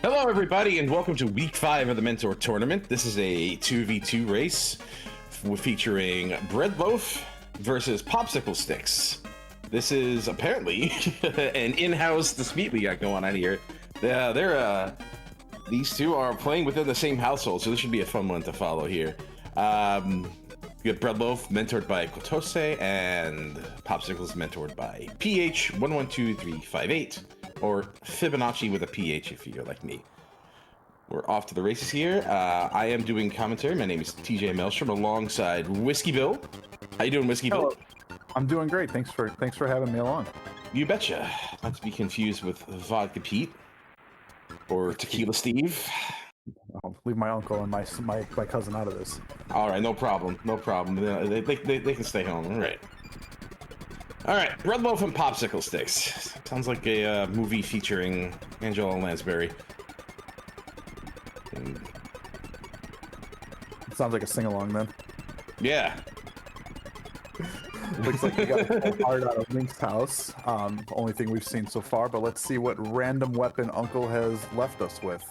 Hello, everybody, and welcome to Week 5 of the Mentor Tournament. This is a 2v2 race featuring Breadloaf versus Popsicle Sticks. This is apparently an in-house dispute we got going on here. These two are playing within the same household, so this should be a fun one to follow here. We got Breadloaf, mentored by Kotose, and Popsicles, mentored by PH112358. Or Fibonacci with a PH if you're like me. We're off to the races here. I am doing commentary. My name is TJ Melstrom alongside Whiskey Bill. How you doing, Whiskey Bill? I'm doing great. Thanks for having me along. You betcha. Not to be confused with Vodka Pete or Tequila Steve. I'll leave my uncle and my cousin out of this. All right, no problem. No problem. They can stay home. All right. All right, Breadloaf and Popsicle Sticks. Sounds like a movie featuring Angela Lansbury. It sounds like a sing-along then. Yeah. Looks like we got a full heart out of Link's house. Only thing we've seen so far, but let's see what random weapon Uncle has left us with.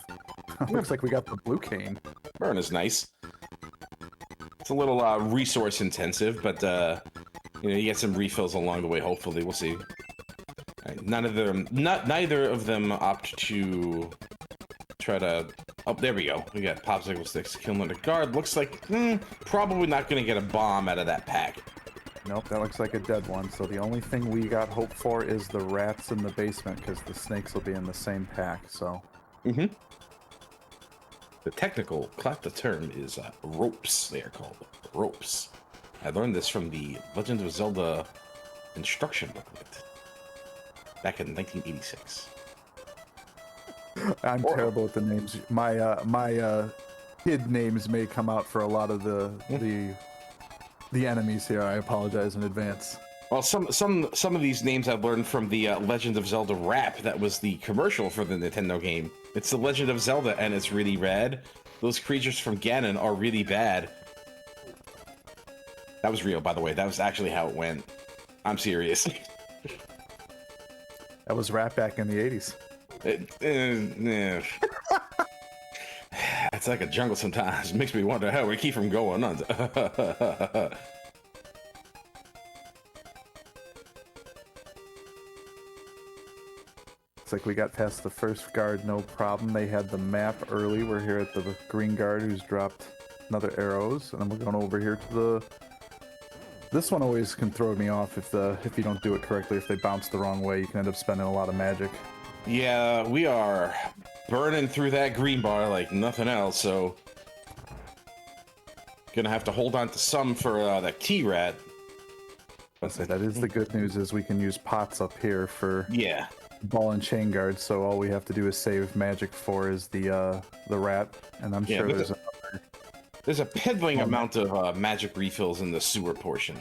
Looks like we got the blue cane. Burn is nice. It's a little resource intensive, but you know, you get some refills along the way. Hopefully, we'll see. Right, neither of them opt to try to. Oh, there we go. We got Popsicle Sticks killing under guard. Looks like probably not going to get a bomb out of that pack. Nope, that looks like a dead one. So the only thing we got hope for is the rats in the basement, because the snakes will be in the same pack. So. The technical term is ropes. They are called ropes. I learned this from the Legend of Zelda instruction booklet back in 1986. I'm terrible with the names. My kid names may come out for a lot of the enemies here. I apologize in advance. Well, some of these names I've learned from the Legend of Zelda rap. That was the commercial for the Nintendo game. It's the Legend of Zelda, and it's really rad. Those creatures from Ganon are really bad. That was real, by the way. That was actually how it went. I'm serious. That was rap back in the 80s. It's like a jungle sometimes. It makes me wonder how we keep from going on. Looks like we got past the first guard, no problem. They had the map early. We're here at the green guard who's dropped another arrows, and then we're going over here to the... This one always can throw me off if you don't do it correctly. If they bounce the wrong way, you can end up spending a lot of magic. Yeah, we are burning through that green bar like nothing else, so gonna have to hold on to some for that T-Rat. Let's say that is the good news, is we can use pots up here for ball and chain guards. So all we have to do is save magic for is the rat, and I'm sure there's a piddling amount of magic refills in the sewer portion.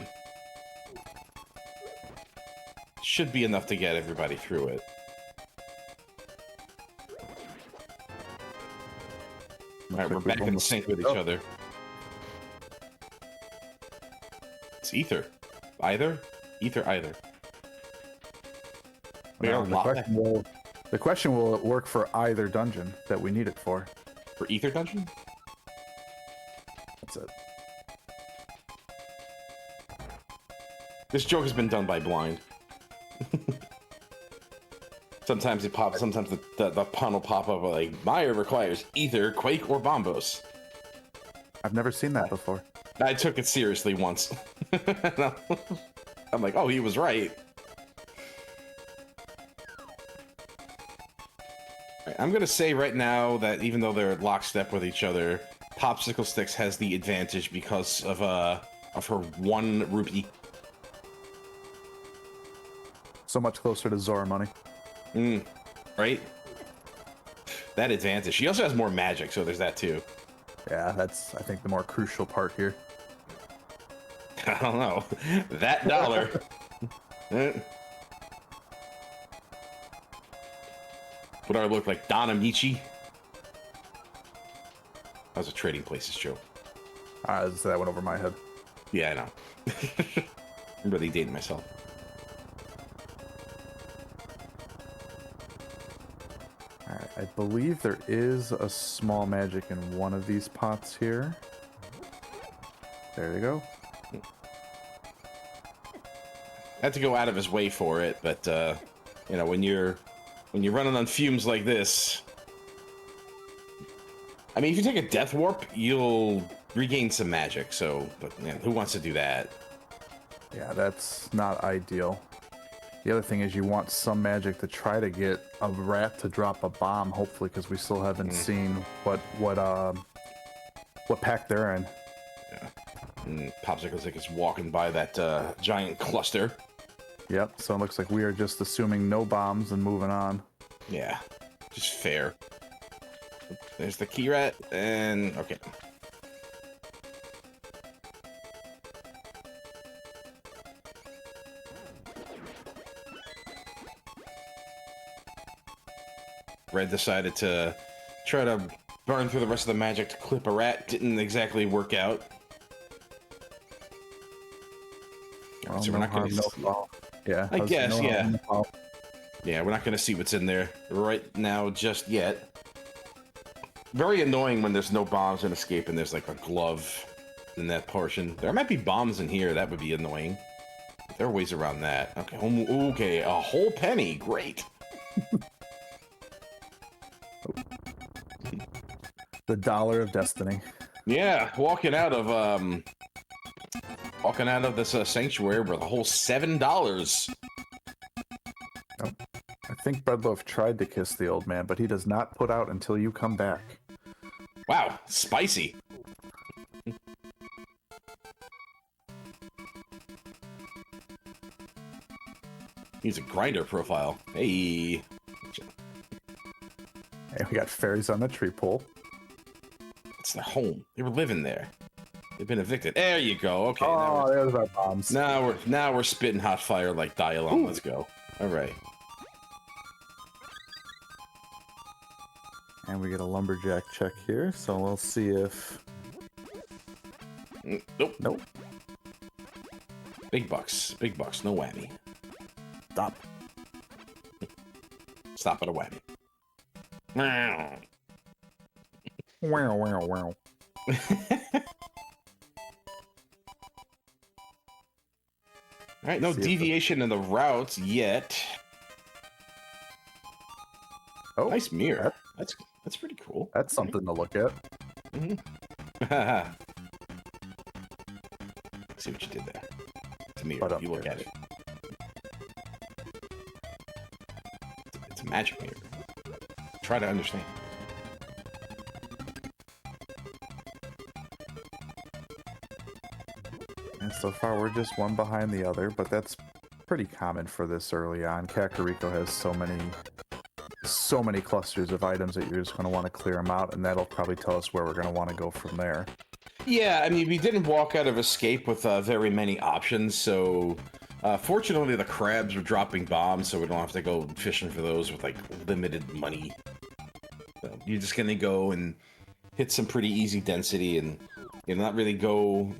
Should be enough to get everybody through it. Alright, we're back in sync with each other. It's Ether. Either? Either. The question will it work for either dungeon that we need it for? For Ether dungeon? That's it. This joke has been done by blind. Sometimes it pops, sometimes the pun will pop up like, Maya requires Ether, Quake, or Bombos. I've never seen that before. I took it seriously once. I'm like, oh, he was right. Right, I'm gonna say right now that even though they're lockstep with each other, Popsicle Sticks has the advantage because of her 1 rupee. So much closer to Zora money. Right? That advantage. She also has more magic, so there's that too. Yeah, that's, I think, the more crucial part here. I don't know. That dollar. What do I look like? Don Amici? That was a Trading Places joke. That went over my head. Yeah, I know. I'm really dating myself. Alright, I believe there is a small magic in one of these pots here. There you go. Had to go out of his way for it, but you know, when you're running on fumes like this, I mean, if you take a death warp, you'll regain some magic. So, but man, who wants to do that? Yeah, that's not ideal. The other thing is you want some magic to try to get a rat to drop a bomb, hopefully, because we still haven't seen what pack they're in. Yeah. And Popsicle's like it's walking by that giant cluster. Yep, so it looks like we are just assuming no bombs and moving on. Yeah, just fair. There's the key rat, and okay. Red decided to try to burn through the rest of the magic to clip a rat. Didn't exactly work out. Well, so no we're not harm, going no to. foul. Yeah, I guess, no yeah. harm, no foul. Yeah, we're not going to see what's in there right now just yet. Very annoying when there's no bombs in escape and there's like a glove in that portion. There might be bombs in here. That would be annoying. There are ways around that. Okay, okay, a whole penny. Great. The dollar of destiny. Yeah, walking out of this sanctuary with a whole $7. Oh. I think Breadloaf tried to kiss the old man, but he does not put out until you come back. Wow, spicy. He's a grinder profile. Hey. And we got fairies on the tree pole. It's their home. They were living there. They've been evicted. There you go. Okay. Oh, there's our bombs. Now we're spitting hot fire like Dialon. Let's go. All right. And we get a lumberjack check here, so we'll see if... Nope. Nope. Big bucks. Big bucks. No whammy. Stop. Stop at a whammy. Wow, wow, wow. All right, no deviation in the routes yet. Oh, nice mirror. That's pretty cool. That's something to look at. See what you did there. It's a mirror. You look at it. It's a magic mirror. Try to understand. And so far, we're just one behind the other, but that's pretty common for this early on. Kakariko has so many clusters of items that you're just going to want to clear them out, and that'll probably tell us where we're going to want to go from there. Yeah, I mean, we didn't walk out of Escape with very many options, so fortunately the crabs were dropping bombs, so we don't have to go fishing for those with, like, limited money. So you're just going to go and hit some pretty easy density and, you know, not really go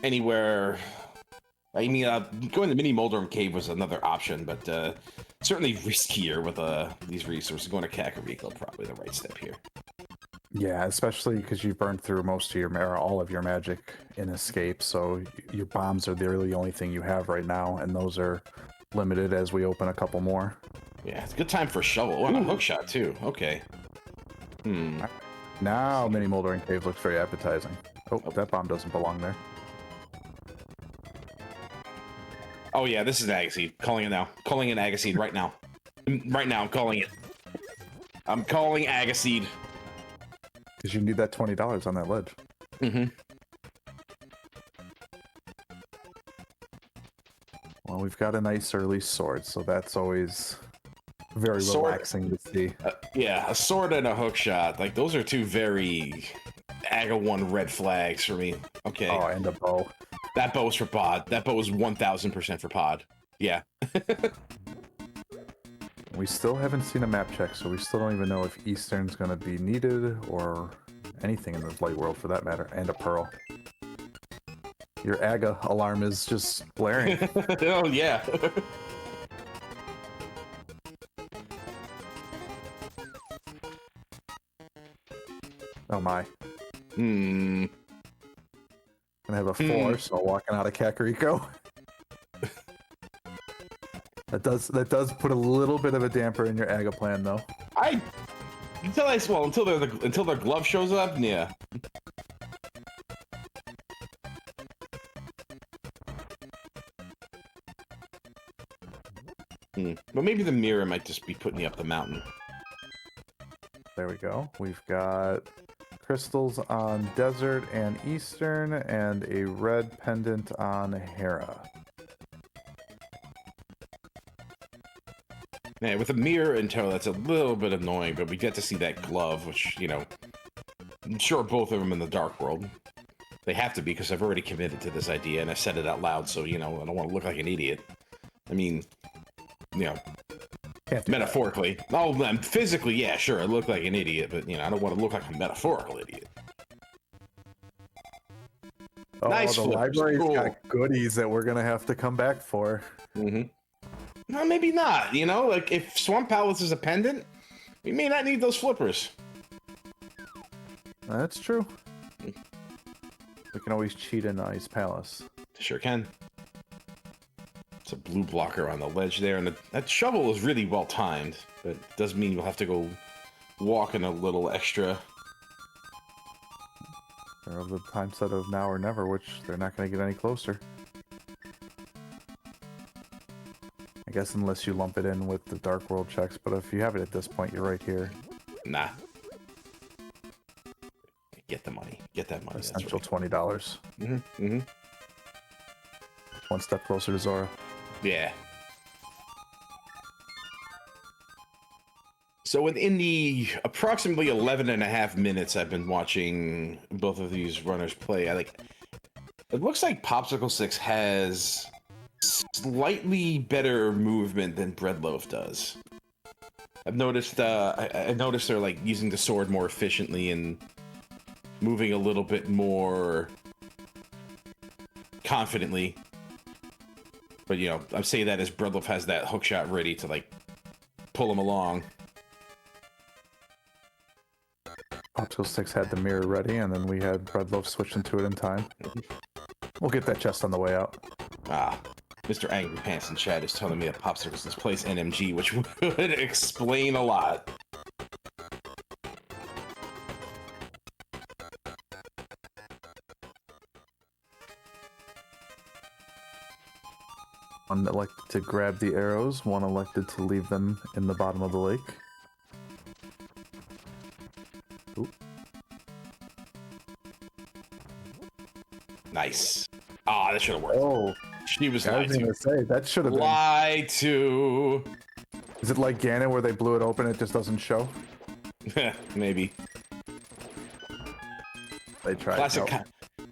anywhere. I mean, going to Mini Moldrum Cave was another option, but certainly riskier with these resources. Going to Kakariko, probably the right step here. Yeah, especially because you've burned through most of or all of your magic in Escape, so your bombs are really the only thing you have right now, and those are limited as we open a couple more. Yeah, it's a good time for a shovel. Oh, and a hook shot, too. Okay. Now Mini Moldering Cave looks very appetizing. Oh, that bomb doesn't belong there. Oh, yeah, this is an Agaseed. Calling it now. Calling it Agaseed right now. Right now, I'm calling it. I'm calling Agaseed. Because you need that $20 on that ledge. Mm-hmm. Well, we've got a nice early sword, so that's always very relaxing to see. Yeah, a sword and a hook shot. Like, those are two very Aga 1 red flags for me. Okay. Oh, and a bow. That bow is for pod. That bow is 1000% for pod. Yeah. We still haven't seen a map check, so we still don't even know if Eastern's going to be needed or anything in the Light World for that matter. And a pearl. Your Aga alarm is just blaring. Oh, yeah. Oh my. Hmm. Gonna have a 4, so walking out of Kakariko. That does put a little bit of a damper in your Aga plan, though. Until their glove shows up, yeah. But maybe the mirror might just be putting you up the mountain. There we go. We've got crystals on Desert and Eastern, and a red pendant on Hera. Yeah, with a mirror in tow, that's a little bit annoying, but we get to see that glove, which, you know, I'm sure both of them in the Dark World. They have to be, because I've already committed to this idea, and I said it out loud, so, you know, I don't want to look like an idiot. I mean, you know, metaphorically. Oh, physically, yeah, sure, I look like an idiot, but, you know, I don't want to look like a metaphorical idiot. Oh, Nice the flippers. library's Cool. got goodies that we're gonna have to come back for. Well, maybe not, you know? Like, if Swamp Palace is a pendant, we may not need those flippers. That's true. We can always cheat in Ice Palace. Sure can. It's a blue blocker on the ledge there, and that shovel is really well timed, but it does mean you'll have to go walking a little extra. They're of the time set of now or never, which they're not going to get any closer. I guess unless you lump it in with the Dark World checks, but if you have it at this point, you're right here. Nah. Get the money. Get that money. Essential That's right. $20. One step closer to Zora. Yeah. So within the approximately 11 and a half minutes I've been watching both of these runners play, it looks like Popsicle 6 has slightly better movement than Breadloaf does. I've noticed I noticed they're like using the sword more efficiently and moving a little bit more confidently. But, you know, I say that as Breadloaf has that hook shot ready to, like, pull him along. Popsicle 6 had the mirror ready, and then we had Breadloaf switch into it in time. We'll get that chest on the way out. Ah, Mr. Angry Pants in chat is telling me that Popsicle 6 plays NMG, which would explain a lot. One elected to grab the arrows, one elected to leave them in the bottom of the lake. Ooh. Nice. Ah, that should have worked. Oh, She was I lied was to. gonna say, that should have been... Lie to. Is it like Ganon where they blew it open, it just doesn't show? Maybe. They tried.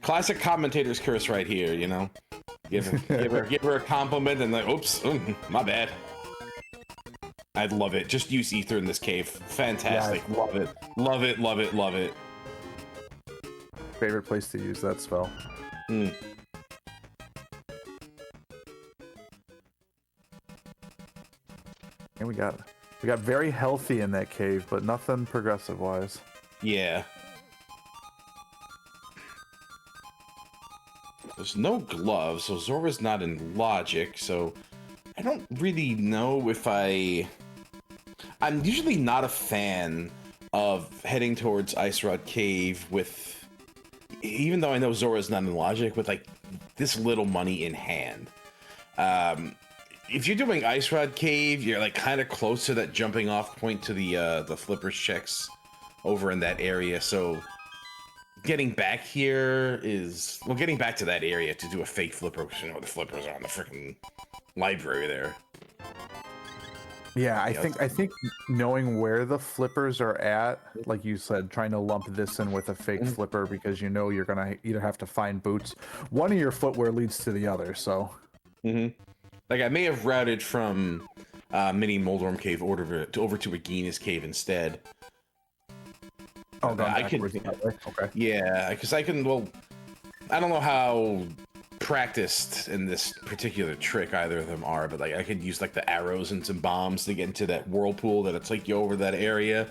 Classic commentator's curse right here, you know? Give her a compliment and like, oops, my bad. I'd love it. Just use ether in this cave. Fantastic. Yeah, love it. Love it, love it, love it. Favorite place to use that spell. And we got very healthy in that cave, but nothing progressive wise. yeah. There's no gloves, so Zora's not in logic, so I don't really know if I'm usually not a fan of heading towards Ice Rod Cave with, even though I know Zora's not in logic, with like this little money in hand. If you're doing Ice Rod Cave, you're like kind of close to that jumping off point to the flippers checks over in that area, so getting back here is, well, getting back to that area to do a fake flipper, because you know the flippers are on the freaking library there. Yeah, I think knowing where the flippers are at, like you said, trying to lump this in with a fake flipper because you know you're gonna either have to find boots. One of your footwear leads to the other, so. Like I may have routed from Mini Moldorm Cave over to Agina's Cave instead. Oh, going I backwards could, that way? Okay. yeah, because I can. Well, I don't know how practiced in this particular trick either of them are, but like I could use like the arrows and some bombs to get into that whirlpool that'll take you over that area.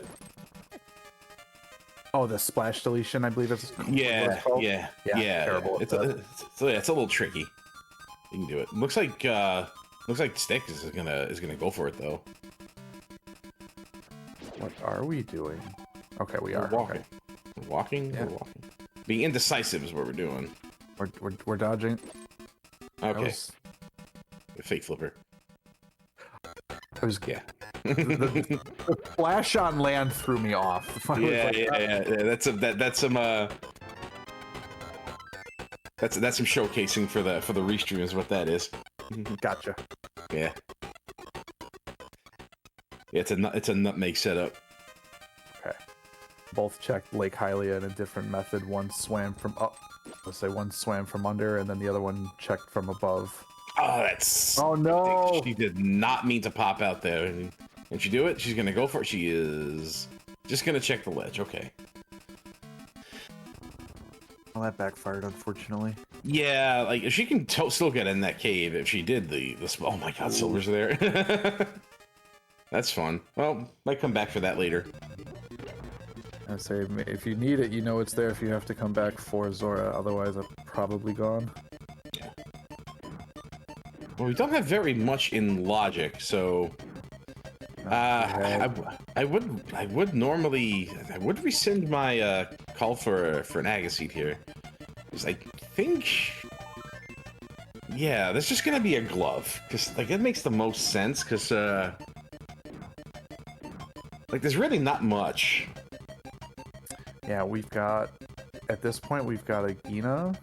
Oh, the splash deletion, I believe it's what it's Yeah, called. yeah, Yeah, yeah. terrible at It's that. it's a little tricky. You can do it. Looks like Stick is gonna go for it though. What are we doing? Okay, we We're are. walking. Okay. We're walking. Yeah. We're walking. Being indecisive is what we're doing. We're dodging. Okay. The fake flipper. I was Yeah. the flash on land threw me off. I was Yeah, like, yeah. That's some showcasing for the restream is what that is. Gotcha. Yeah. Yeah, it's a nutmeg setup. Okay. Both checked Lake Hylia in a different method. One swam from up. Let's say one swam from under, and then the other one checked from above. Oh, that's. Oh no! She did not mean to pop out there. And she do it? She's gonna go for it. She is just gonna check the ledge. Okay. Well, that backfired, unfortunately. Yeah, like if she can still get in that cave. If she did the oh my god, Silver's there. That's fun. Well, might come back for that later. I say if you need it, you know it's there. If you have to come back for Zora, otherwise I'm probably gone. Yeah. Well, we don't have very much in logic, so I would normally rescind my call for an Agaseed here, because I think, yeah, there's just gonna be a glove, because like it makes the most sense, because like there's really not much. Yeah, we've got at this point we've got a Gina,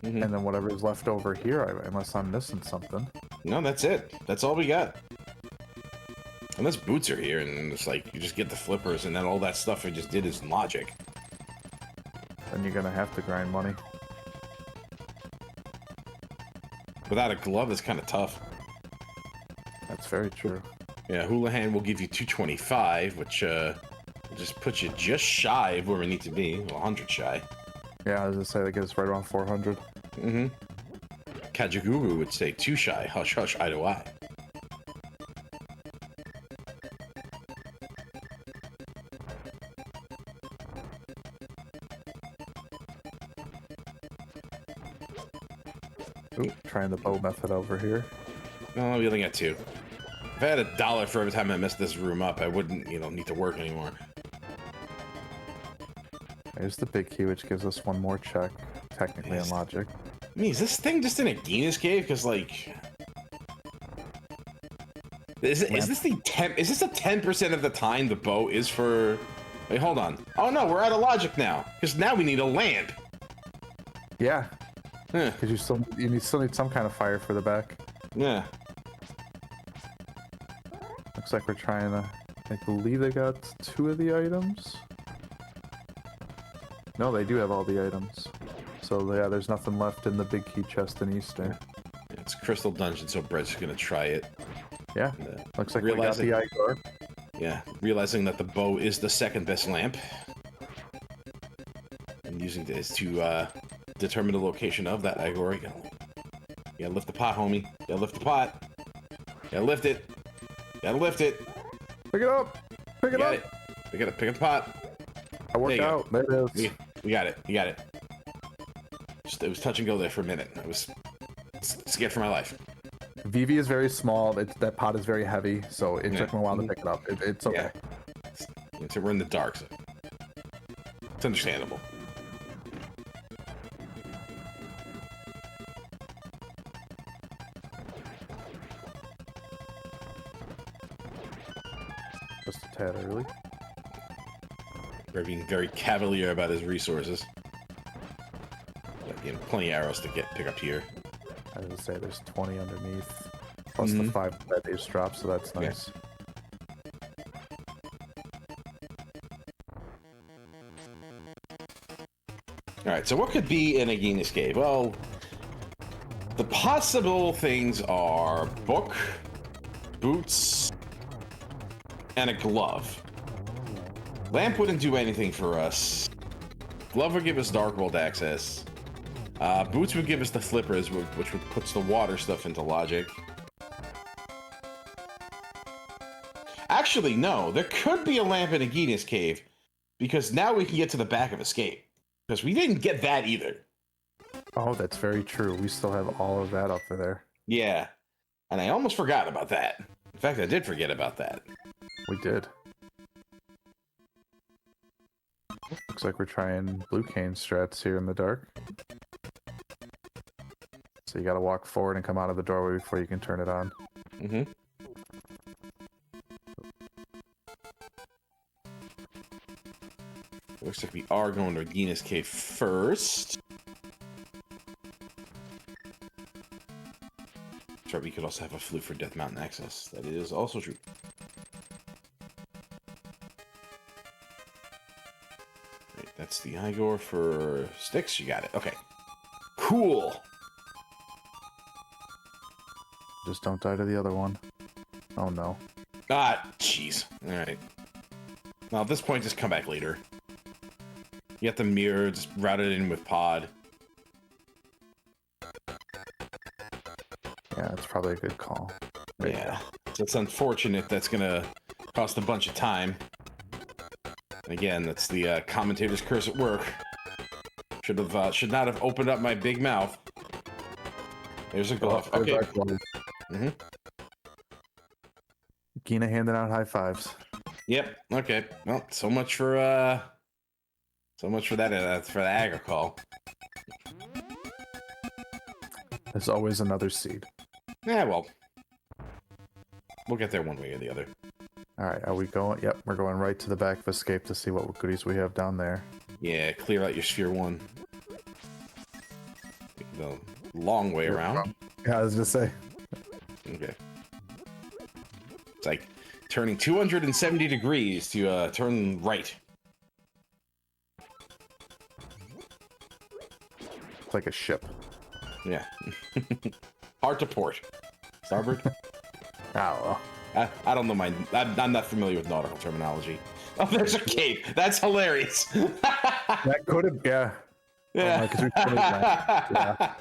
and then whatever's left over here, unless I'm missing something. No, that's it. That's all we got. Unless boots are here, and it's like you just get the flippers, and then all that stuff I just did is logic. Then you're gonna have to grind money. Without a glove, it's kind of tough. That's very true. Yeah, Houlihan will give you 225, which just puts you just shy of where we need to be. Well, 100 shy. Yeah, I was gonna say that gets right around 400. Mm-hmm. Kajiguru would say 2 shy. Hush, hush, eye to eye. Ooh, trying the bow method over here. Oh, we only got 2. If I had $1 for every time I messed this room up, I wouldn't, need to work anymore. There's the big key, which gives us one more check, technically in logic. I mean, is this thing just in a Guinness cave? Because, like... Is this the 10... Is this a 10% of the time the bow is for... Wait, hold on. Oh, no, we're out of logic now. Because now we need a lamp. Yeah. Huh. Because you still need some kind of fire for the back. Yeah. Looks like we're trying to... I believe they got 2 of the items. No, they do have all the items. So yeah, there's nothing left in the big key chest in Eastern. It's Crystal Dungeon, so Brett's gonna try it. Yeah. And, Looks like we got the Igor. Yeah, realizing that the bow is the second best lamp. And using this to determine the location of that Igor. You gotta lift the pot, homie. You gotta lift the pot. You gotta lift it. You gotta lift it. Pick it up! Pick it up! We gotta pick up the pot. I worked out. There it is. We got it. You got it. It was touch and go there for a minute. I was scared for my life. Vivi is very small. That pot is very heavy, so it took me a while to pick it up. It's okay. Yeah. So we're in the dark, so it's understandable. Just a tad early. We're being very cavalier about his resources. Again, plenty of arrows to pick up here. I was gonna say there's 20 underneath, plus the 5 that they've dropped, so that's nice. Alright, so what could be in a Guinness cave? Well, the possible things are book, boots, and a glove. Lamp wouldn't do anything for us. Glove would give us Dark World access. Boots would give us the flippers, which would puts the water stuff into logic. Actually, no. There could be a lamp in a Guinness cave, because now we can get to the back of Escape. Because we didn't get that either. Oh, that's very true. We still have all of that up there. Yeah. And I almost forgot about that. In fact, I did forget about that. We did. Looks like we're trying blue cane strats here in the dark. So you gotta walk forward and come out of the doorway before you can turn it on. Mm-hmm. Looks like we are going to Regina's Cave first. Sure, we could also have a flute for Death Mountain access. That is also true. Right, that's the Igor for Sticks. You got it. Okay. Cool. Just don't die to the other one. Oh no. Ah, jeez. All right. Well, at this point, just come back later. You got the mirror, just route it in with pod. Yeah, that's probably a good call. There you Yeah. So it's unfortunate that's gonna cost a bunch of time. And again, that's the commentator's curse at work. Should not have opened up my big mouth. There's a glove. Oh, Okay. there's our glove. Mm-hmm. Gina handing out high fives. Yep. Okay. Well, so much for that. For the aggro call. There's always another seed. Yeah. Well, we'll get there one way or the other. All right, are we going? Yep, we're going right to the back of Escape to see what goodies we have down there. Yeah. Clear out your sphere 1. The long way around. Yeah, I was gonna say. Okay. It's like turning 270 degrees to turn right. It's like a ship. Yeah. Hard to port. Starboard? Oh, I don't know I'm not familiar with nautical terminology. Oh, there's a cape. That's hilarious. that could have, yeah. Yeah. Oh, 'cause we put it back. Yeah.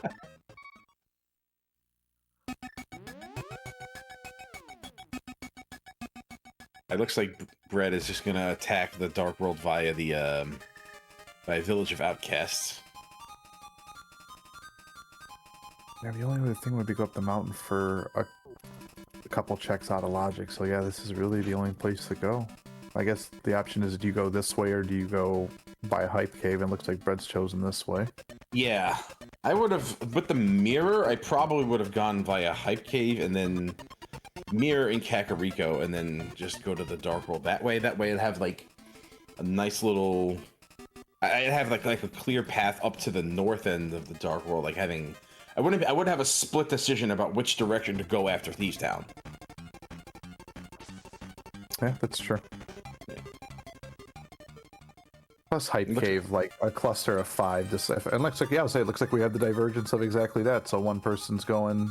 It looks like Brett is just gonna attack the Dark World via the by Village of Outcasts. Yeah, the only other thing would be go up the mountain for a couple checks out of logic. So yeah, this is really the only place to go. I guess the option is, do you go this way or do you go by a hype cave? And it looks like Brett's chosen this way. Yeah. I would have, with the mirror, I probably would have gone via Hype Cave and then mirror in Kakariko and then just go to the Dark World that way. That way I'd have like a nice little... I'd have like a clear path up to the north end of the Dark World, like having... I would have a split decision about which direction to go after Thieves Town. Yeah, that's true. Plus hype cave, like a cluster of 5. This and it looks like, yeah, I'll say it looks like we have the divergence of exactly that. So one person's going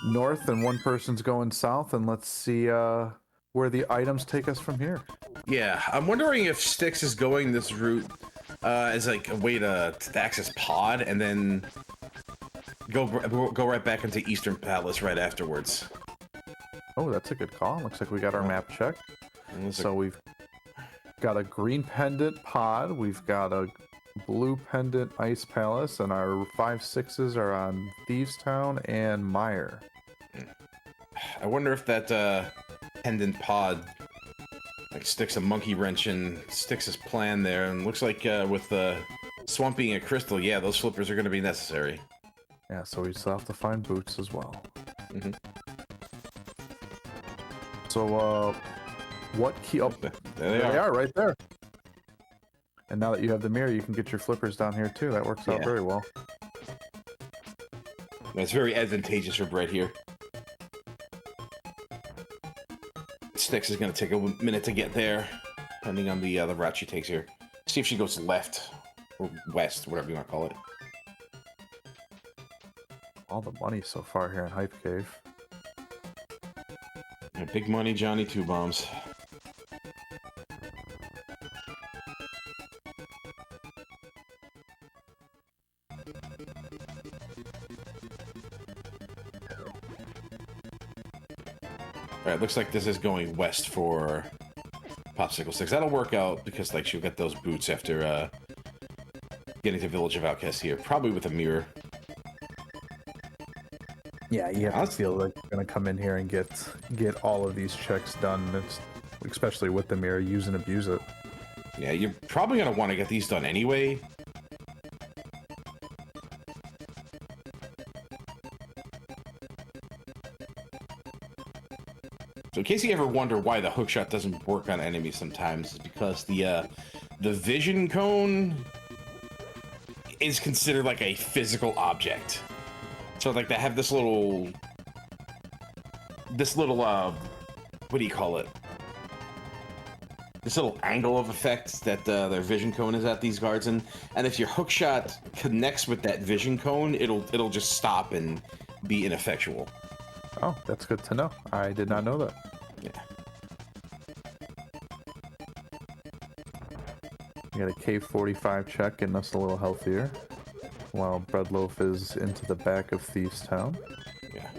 north and one person's going south, and let's see where the items take us from here. Yeah, I'm wondering if Styx is going this route as like a way to access Pod and then go right back into Eastern Palace right afterwards. Oh, that's a good call. Looks like we got our map checked. So we've got a green pendant pod, we've got a blue pendant ice palace, and our 5/6s are on Thieves Town and Mire. I wonder if that pendant pod like sticks a monkey wrench in Styx's plan there, and looks like with the swamp being a crystal, yeah, those flippers are going to be necessary. Yeah, so we still have to find boots as well. Mm-hmm. So, what key? Oh, There they are right there. And now that you have the mirror, you can get your flippers down here too. That works out very well. It's very advantageous for Brett here. Styx is going to take a minute to get there, depending on the route she takes here. See if she goes left or west, whatever you want to call it. All the money so far here in Hype Cave. Yeah, big money, Johnny Two Bombs. Alright, looks like this is going west for Popsicle Sticks. That'll work out because like she'll get those boots after getting to Village of Outcasts here, probably with a mirror. Yeah, you have to feel like you're gonna come in here and get all of these checks done. It's especially with the mirror, use and abuse it. Yeah, you're probably gonna want to get these done anyway. So in case you ever wonder why the hookshot doesn't work on enemies sometimes, it's because the vision cone is considered like a physical object. So like they have this little what do you call it? This little angle of effect that their vision cone is at these guards, and if your hookshot connects with that vision cone, it'll just stop and be ineffectual. Oh, that's good to know. I did not know that. Yeah. We got a K45 check, getting us a little healthier, while Breadloaf is into the back of Thieves Town. Yeah.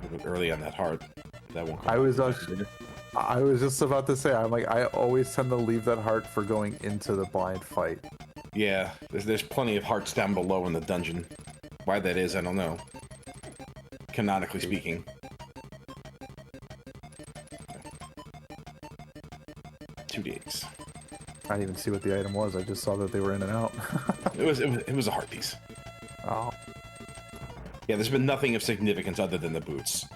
A bit early on that heart. That won't come I was just about to say, I'm like, I always tend to leave that heart for going into the blind fight. Yeah, there's plenty of hearts down below in the dungeon. Why that is, I don't know. Canonically speaking. 2 days. I didn't even see what the item was. I just saw that they were in and out. It was a heart piece. Oh. Yeah, there's been nothing of significance other than the boots.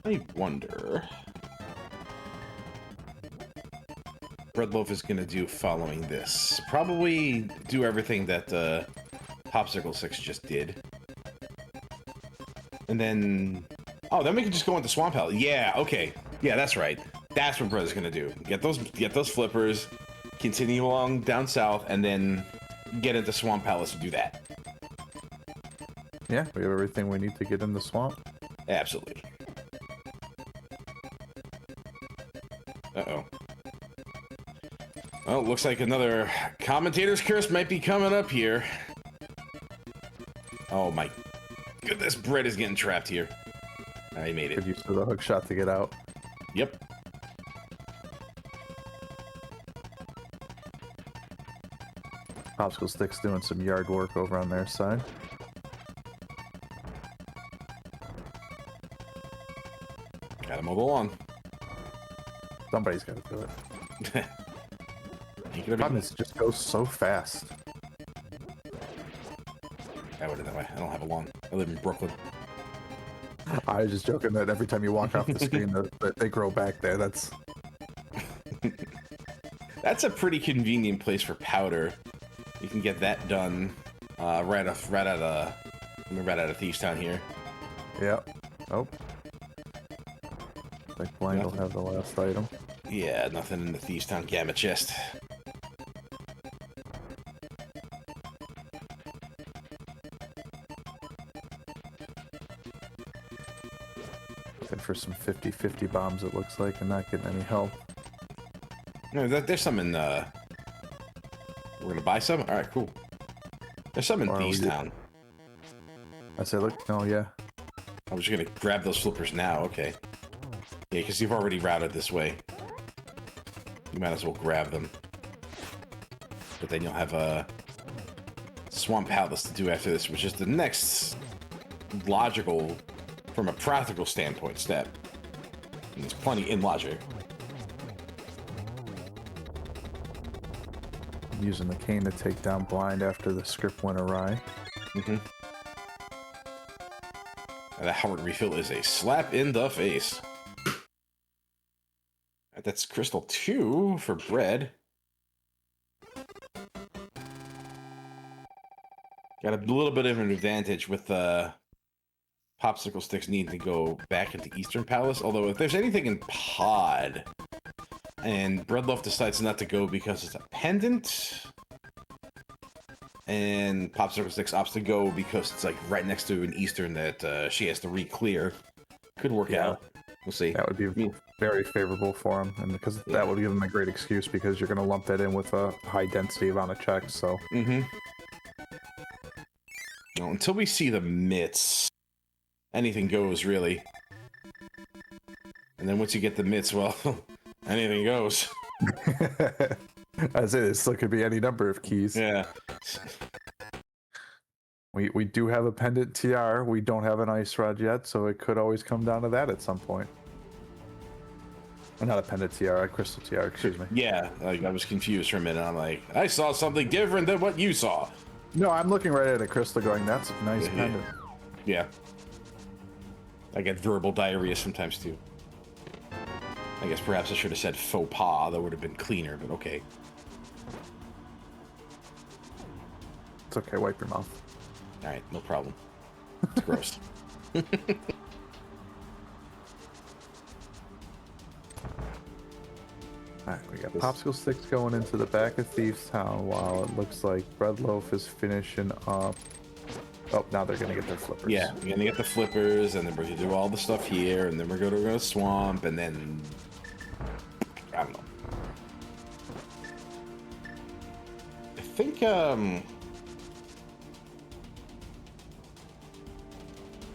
I wonder... Breadloaf is going to do following this. Probably do everything that Popsicle Sticks just did. And then... Oh, then we can just go into Swamp Palace. Yeah, okay. Yeah, that's right. That's what Bread's going to do. Get those flippers, continue along down south, and then get into Swamp Palace to do that. Yeah, we have everything we need to get in the swamp. Absolutely. Uh-oh. Well, looks like another commentator's curse might be coming up here. Oh my goodness, Bread is getting trapped here. I made it. Could use the hook shot to get out. Yep. Popsicle Stick's doing some yard work over on their side. Gotta move along. Somebody's got to do it. The problem is it just goes so fast. I would have that way. I don't have a lawn. I live in Brooklyn. I was just joking that every time you walk off the screen, they grow back there. That's a pretty convenient place for powder. You can get that done right out of Thieves Town here. Yeah. Oh. Like Blind will have the last item. Yeah, nothing in the Thieves Town Gamma chest. For some 50-50 bombs, it looks like, and not getting any help. No, there's some in, we're gonna buy some? Alright, cool. There's some in Thieves Town. I say, look, oh yeah. I was just gonna grab those flippers now, okay. Yeah, because you've already routed this way. You might as well grab them. But then you'll have a Swamp Palace to do after this, which is the next logical, from a practical standpoint, step. And there's plenty in logic. I'm using the cane to take down Blind after the script went awry. Mm-hmm. And that Howard refill is a slap in the face. That's Crystal 2 for Bread. Got a little bit of an advantage with Popsicle Sticks needing to go back into Eastern Palace. Although if there's anything in Pod, and Breadloaf decides not to go because it's a pendant, and Popsicle Sticks opts to go because it's like right next to an Eastern that she has to re-clear, could work out. We'll see. That would be very favorable for him, and because that would give him a great excuse because you're going to lump that in with a high density amount of checks. So well, until we see the mitts, anything goes really. And then once you get the mitts, well, anything goes. As it still could be any number of keys. Yeah. We do have a pendant TR. We don't have an ice rod yet, so it could always come down to that at some point. Not a pendant TR, a crystal TR, excuse me. Yeah, like I was confused for a minute. I'm like, I saw something different than what you saw. No, I'm looking right at a crystal going, that's a nice pendant. Yeah. I get verbal diarrhea sometimes too. I guess perhaps I should have said faux pas. That would have been cleaner, but okay. It's okay, wipe your mouth. All right, no problem. It's gross. Alright, we got popsicle sticks going into the back of Thieves Town while it looks like Breadloaf is finishing up. Oh, now they're gonna get their flippers. Yeah, we're gonna get the flippers, and then we're gonna do all the stuff here, and then we're gonna go to swamp, and then I don't know. I think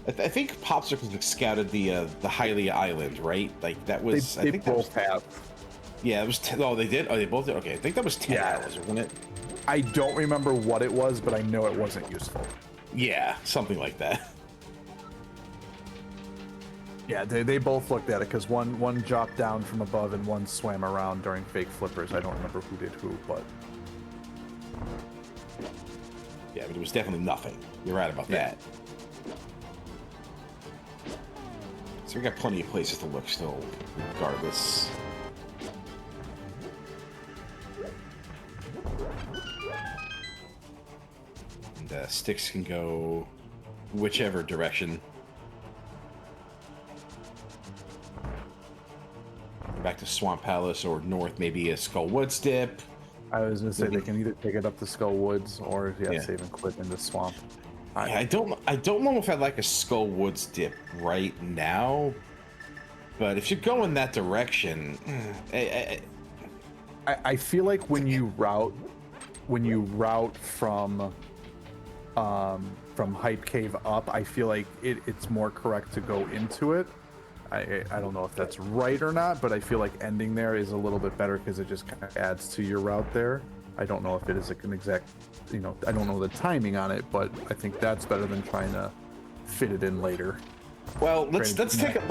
I think Popsicles scouted the Hylia Island, right? Like that was. They I think both that was, have. Yeah, it was. Oh, they did. Oh, they both did. Okay, I think that was 10 Yeah. hours, wasn't it? I don't remember what it was, but I know it wasn't useful. Yeah, something like that. Yeah, they both looked at it because one dropped down from above and one swam around during fake flippers. I don't remember who did who, but Yeah, but it was definitely nothing. You're right about that. So we got plenty of places to look still, regardless. And sticks can go whichever direction. Back to Swamp Palace or north, maybe a Skull Woods dip. I was gonna say they can either take it up to Skull Woods or save and quit in the swamp. I don't know if I like a Skull Woods dip right now, but if you're going that direction, I feel like when you route from Hype Cave up, I feel like it's more correct to go into it. I don't know if that's right or not, but I feel like ending there is a little bit better because it just kind of adds to your route there. I don't know if it is an exact, I don't know the timing on it, but I think that's better than trying to fit it in later. Well, let's take a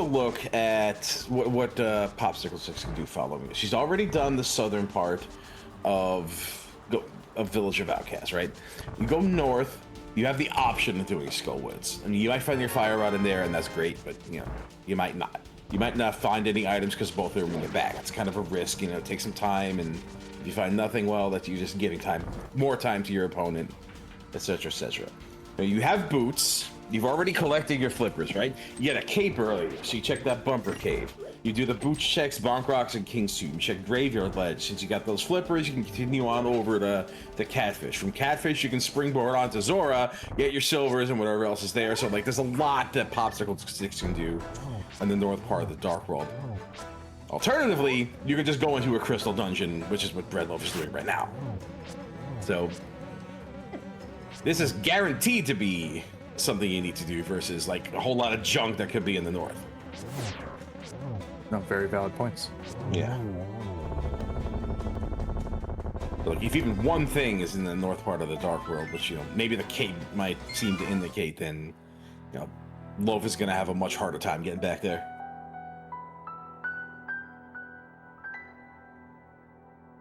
look at what Popsicle Six can do following this. She's already done the southern part of Village of Outcasts, right? You go north. You have the option of doing Skull Woods. I mean, you might find your fire rod in there, and that's great, but, you might not. You might not find any items because both are moving back. It's kind of a risk, take some time, and if you find nothing, well, that's you just giving more time to your opponent, etc., etc. Now, you have boots. You've already collected your flippers, right? You had a cape earlier, so you check that bumper cave. You do the boots checks, Bonk Rocks, and King's Tomb. You check Graveyard Ledge. Since you got those flippers, you can continue on over to Catfish. From Catfish, you can springboard onto Zora, get your silvers and whatever else is there. So, there's a lot that Popsicle Sticks can do in the north part of the Dark World. Alternatively, you could just go into a crystal dungeon, which is what Breadloaf is doing right now. So, this is guaranteed to be something you need to do versus, a whole lot of junk that could be in the north. No, very valid points. Yeah. Look, if even one thing is in the north part of the Dark World, which, maybe the cape might seem to indicate, then, Loaf is going to have a much harder time getting back there.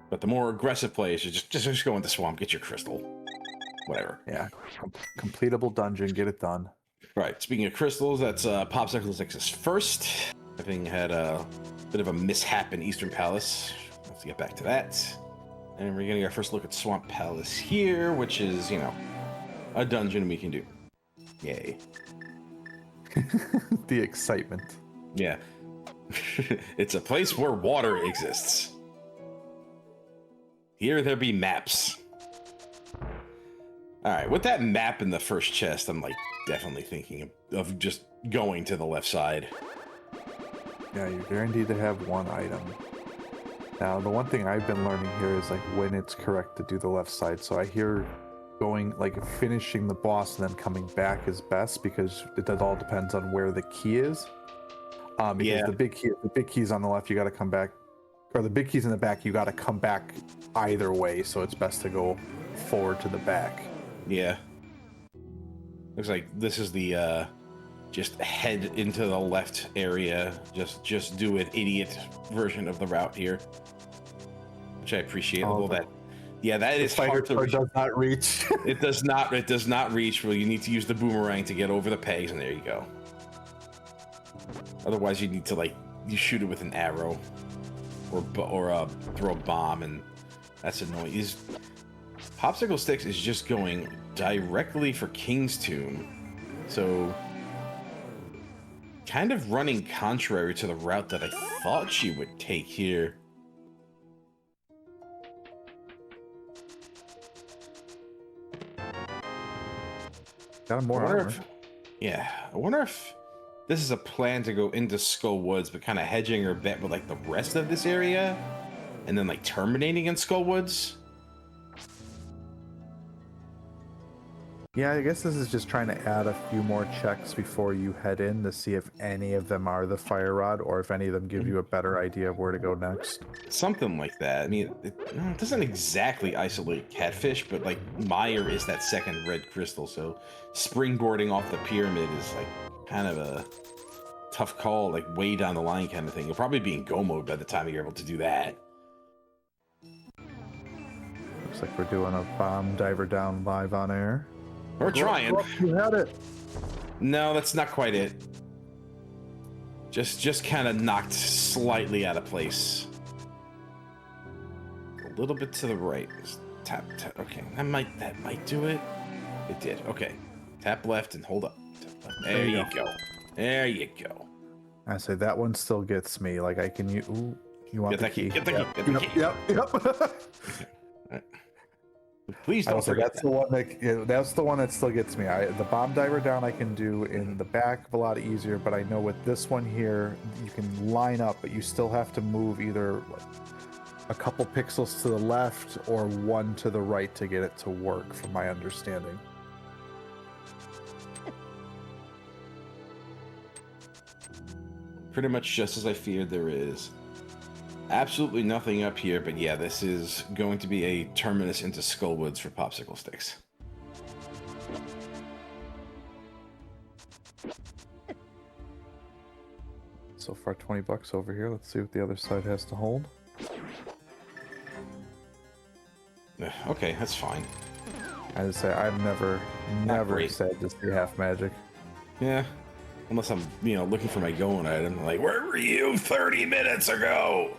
But the more aggressive play is just go into Swamp, get your crystal. Whatever. Yeah. Completable dungeon, get it done. Right. Speaking of crystals, that's Popsicle Six's first. Having had a bit of a mishap in Eastern Palace. Let's get back to that. And we're getting our first look at Swamp Palace here, which is, a dungeon we can do. Yay. The excitement. Yeah. It's a place where water exists. Here there be maps. Alright, with that map in the first chest, I'm definitely thinking of just going to the left side. Yeah, you're guaranteed to have one item. Now, the one thing I've been learning here is like when it's correct to do the left side. So I hear going like finishing the boss and then coming back is best because it does all depends on where the key is. Because Yeah. the big key's on the left, you got to come back, or the big key's in the back, you got to come back either way. So it's best to go forward to the back. Yeah. Looks like this is the just head into the left area. Just do an idiot version of the route here, which I appreciate. Although that, yeah, that is hard to reach. Does not reach. It does not. It does not reach. Well, you need to use the boomerang to get over the pegs, and there you go. Otherwise, you need to like you shoot it with an arrow, or throw a bomb, and that's annoying. Popsicle Sticks is just going directly for King's Tomb, so kind of running contrary to the route that I thought she would take here. Got more armor. I wonder if this is a plan to go into Skull Woods, but kind of hedging her bet with like the rest of this area, and then like terminating in Skull Woods. Yeah, I guess this is just trying to add a few more checks before you head in to see if any of them are the fire rod or if any of them give you a better idea of where to go next. Something like that. I mean, it doesn't exactly isolate catfish, but like Mire is that second red crystal, so springboarding off the pyramid is like kind of a tough call, like way down the line kind of thing. You'll probably be in go mode by the time you're able to do that. Looks like we're doing a bomb diver down live on air. We're trying. You had it. No, that's not quite it. Just kind of knocked slightly out of place. A little bit to the right. Just tap. Okay, that might do it. It did. Okay, tap left and hold up. There you go. There you go. I say that one still gets me. Like I can use. Ooh, you want Get the key? Get the key. Yep. Please don't forget that's the one that that's the one that still gets me. The bomb diver down I can do in the back a lot easier, but I know with this one here you can line up, but you still have to move either a couple pixels to the left or one to the right to get it to work, from my understanding. Pretty much just as I feared. There is absolutely nothing up here, but yeah, this is going to be a terminus into Skullwoods for Popsicle Sticks. So far, $20 over here. Let's see what the other side has to hold. Okay, that's fine. I would say I've never said to see half magic. Yeah, unless I'm, looking for my going item. Like, where were you 30 minutes ago?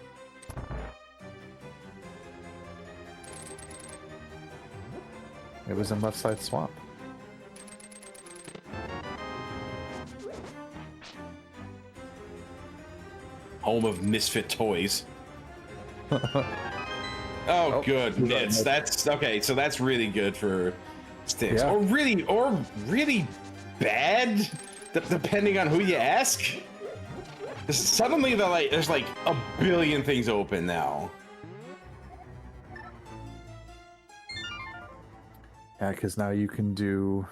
It was in left side swamp. Home of misfit toys. Oh, good. Yes, that's okay. So that's really good for sticks, Yeah. or really bad, depending on who you ask. Suddenly, there's like a billion things open now. Yeah, because now you can do.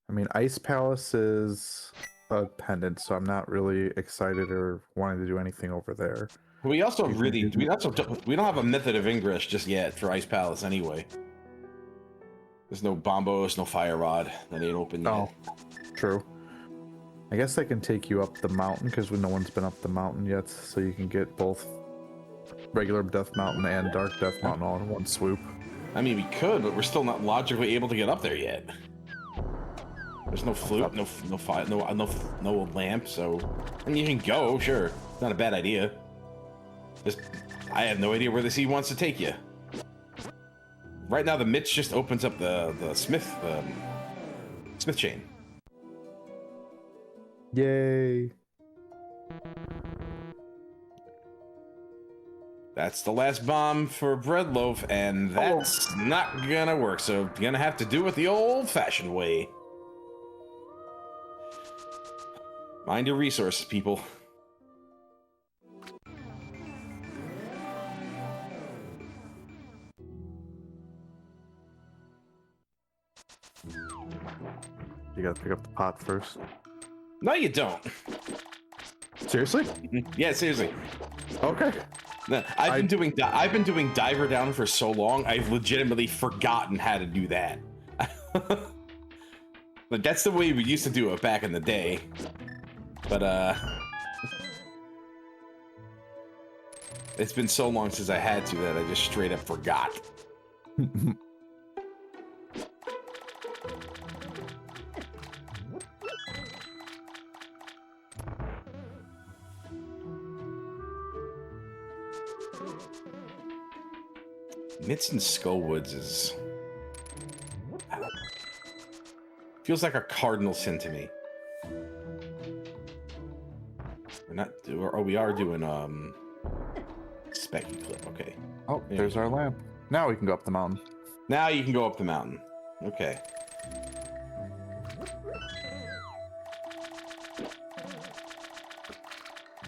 I mean, Ice Palace is a pendant, so I'm not really excited or wanting to do anything over there. We also we don't have a method of ingress just yet for Ice Palace anyway. There's no bombos, no fire rod. That ain't open yet. Oh, true. I guess I can take you up the mountain because no one's been up the mountain yet, so you can get both regular Death Mountain and Dark Death Mountain all in one swoop. I mean, we could, but we're still not logically able to get up there yet. There's no flute, no fire, no lamp. So, I mean, you can go, sure. It's not a bad idea. Just, I have no idea where the sea wants to take you. Right now, the Mitch just opens up the smith chain. Yay! That's the last bomb for Breadloaf, and that's not gonna work. So you're gonna have to do it the old-fashioned way. Mind your resources, people. You gotta pick up the pot first. No, you don't. Seriously? Yeah, seriously. Okay. No, I've been doing diver down for so long. I've legitimately forgotten how to do that. Like that's the way we used to do it back in the day. But it's been so long since I had to that I just straight up forgot. Mitts and Skullwoods is feels like a cardinal sin to me. We're not, or we are doing Specky Clip. Okay. Oh, there's our lamp. Now we can go up the mountain. Now you can go up the mountain. Okay.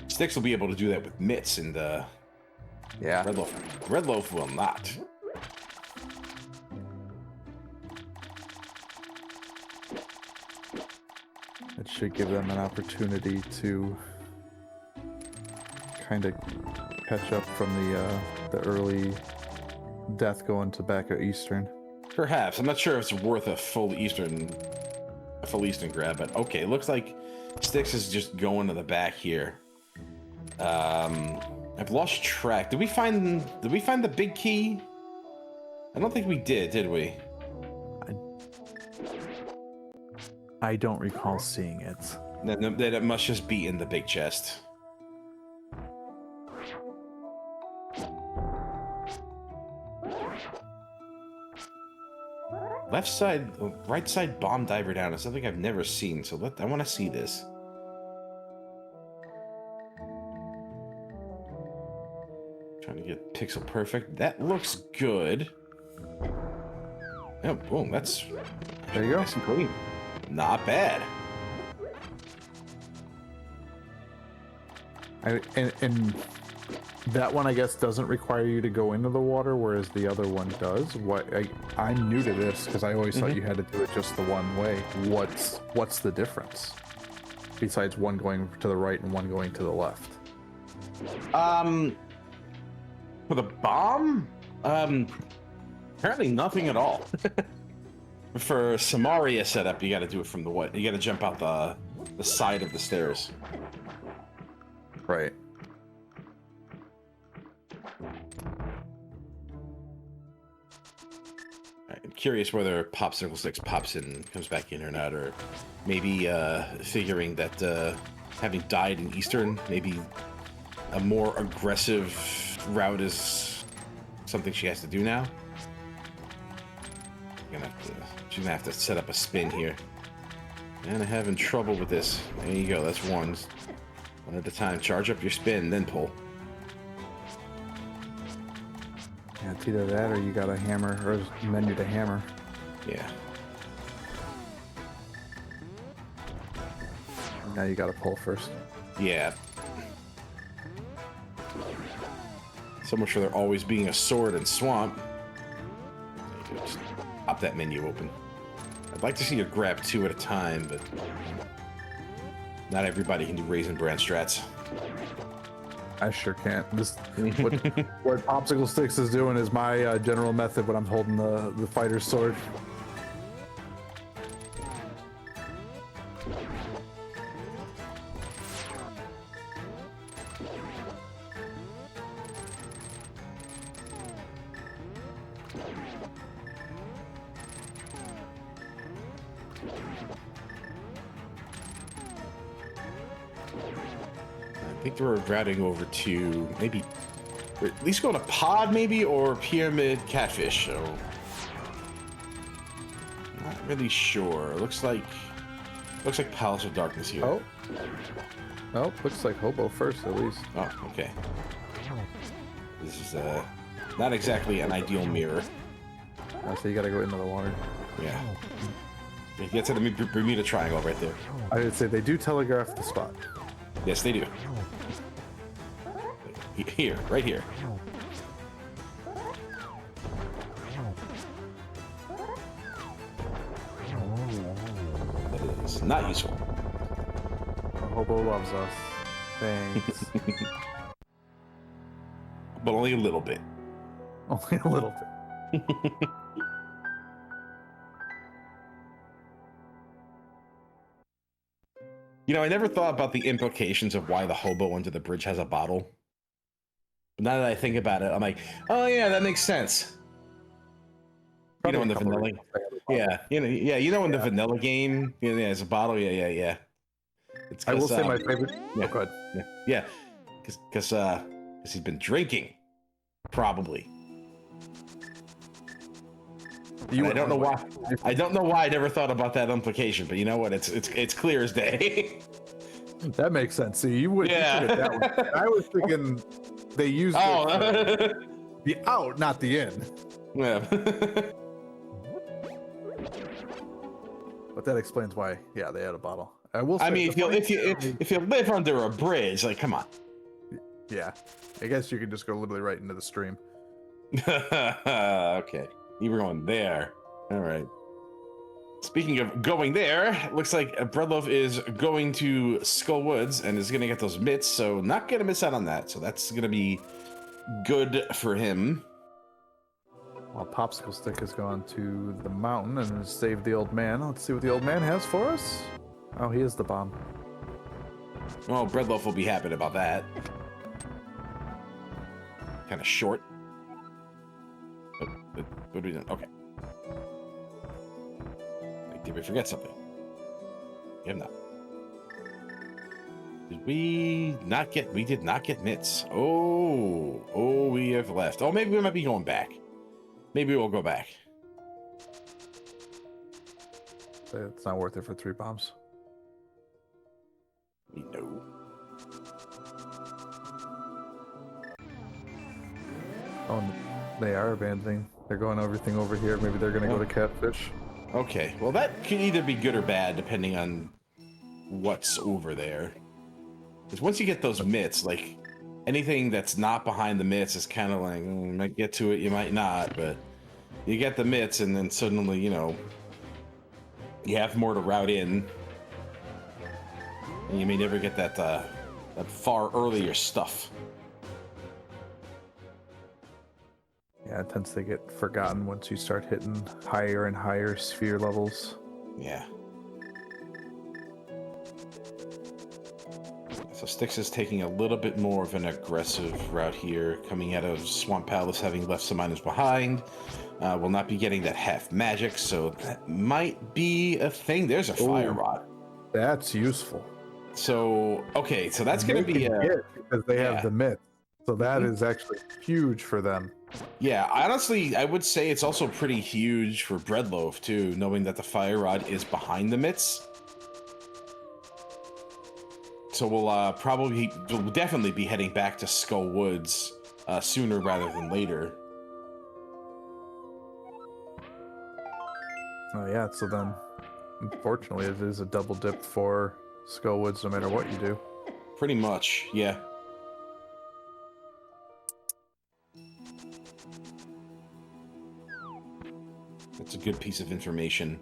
Sticks will be able to do that with Mitts, and Yeah. Breadloaf will not. It should give them an opportunity to kind of catch up from the early death going to back at Eastern. Perhaps. I'm not sure if it's worth a full Eastern grab, but okay. Looks like Sticks is just going to the back here. I've lost track. Did we find the big key? I don't think we did we? I don't recall seeing it. Then it must just be in the big chest. Left side, right side bomb diver down is something I've never seen, so I want to see this. Trying to get pixel perfect. That looks good. Oh, boom, that's... There you go. Nice and clean. Not bad. And that one, I guess, doesn't require you to go into the water, whereas the other one does. I'm new to this because I always thought you had to do it just the one way. What's the difference besides one going to the right and one going to the left? For the bomb, apparently nothing at all. For Samaria setup, you got to do it from the what? You got to jump out the side of the stairs. Right. I'm curious whether Popsicle Sticks pops in, comes back in or not, or maybe figuring that having died in Eastern, maybe a more aggressive route is something she has to do now. She's gonna have to set up a spin here. And I'm having trouble with this. There you go, that's one. One at a time. Charge up your spin, then pull. Yeah, it's either that or you got a hammer or a menu to hammer. Yeah. Now you got to pull first. Yeah. So much for there always being a sword in Swamp. There you go, just pop that menu open. I'd like to see you grab two at a time, but not everybody can do Raisin Bran strats. I sure can't. This what Popsicle Sticks is doing is my general method when I'm holding the fighter's sword. I think we're routing over to maybe, or at least go to Pod maybe, or Pyramid Catfish. So not really sure. Looks like Palace of Darkness here. Oh. Oh, looks like Hobo first at least. Oh, okay. This is not exactly an ideal mirror. So you gotta go into the water. Yeah. It gets to the Bermuda Triangle right there. I would say they do telegraph the spot. Yes, they do. Here, right here. That not useful. Our hobo loves us. Thanks. But only a little bit. Only a little bit. You know, I never thought about the implications of why the hobo under the bridge has a bottle. But now that I think about it, I'm like, oh yeah, that makes sense. You know, in the vanilla, in the vanilla game, yeah, there's a bottle, yeah. It's I will say my favorite. Yeah, oh, go ahead. yeah, because he's been drinking, probably. I don't know why. I don't know why I never thought about that implication, but you know what? It's clear as day. That makes sense. See, you would. Yeah. You took it that way. I was thinking they used it for the out, not the in. Yeah. But that explains why. Yeah, they had a bottle. I will. Say, I mean, if you live under a bridge, like, come on. Yeah, I guess you could just go literally right into the stream. Okay, you were going there. All right. Speaking of going there, looks like Breadloaf is going to Skull Woods and is going to get those mitts, so not going to miss out on that. So that's going to be good for him. While Popsicle Stick has gone to the mountain and has saved the old man. Let's see what the old man has for us. Oh, he is the bomb. Well, Breadloaf will be happy about that. Kind of short. What are we doing? Okay. Did we forget something? We have not. Did we not get? We did not get mitts. Oh, we have left. Oh, maybe we might be going back. Maybe we'll go back. It's not worth it for 3 bombs. No. Oh, they are abandoning. They're going everything over here. Maybe they're going to go to Catfish. Okay. Well, that could either be good or bad depending on what's over there. Because once you get those mitts, like anything that's not behind the mitts is kind of like, you might get to it, you might not, but you get the mitts and then suddenly, you know, you have more to route in. And you may never get that far earlier stuff. Yeah, it tends to get forgotten once you start hitting higher and higher sphere levels. Yeah. So Styx is taking a little bit more of an aggressive route here, coming out of Swamp Palace, having left some items behind. Will not be getting that half magic, so that might be a thing. There's a fire rod. That's useful. So, okay, so that's going to be because they have the myth. So that is actually huge for them. Yeah, honestly, I would say it's also pretty huge for Breadloaf, too, knowing that the fire rod is behind the mitts. So we'll definitely be heading back to Skull Woods sooner rather than later. Oh yeah, so then, unfortunately, it is a double dip for Skull Woods no matter what you do. Pretty much, yeah. That's a good piece of information.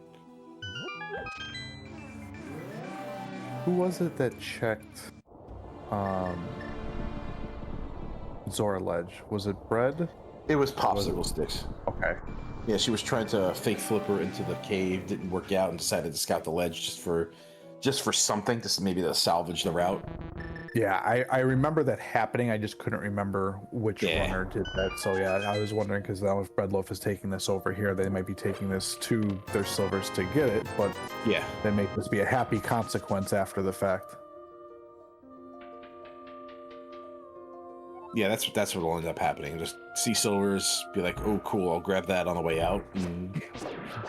Who was it that checked Zora Ledge? Was it Bread? It was Popsicle Sticks. Okay. Yeah, she was trying to fake flip her into the cave, didn't work out, and decided to scout the ledge just for something, just maybe to salvage the route. Yeah, I remember that happening. I just couldn't remember which runner did that. So yeah, I was wondering because now if Breadloaf is taking this over here, they might be taking this to their silvers to get it, but yeah, they make this be a happy consequence after the fact. Yeah, that's what will end up happening. Just see silvers, be like, oh, cool, I'll grab that on the way out, and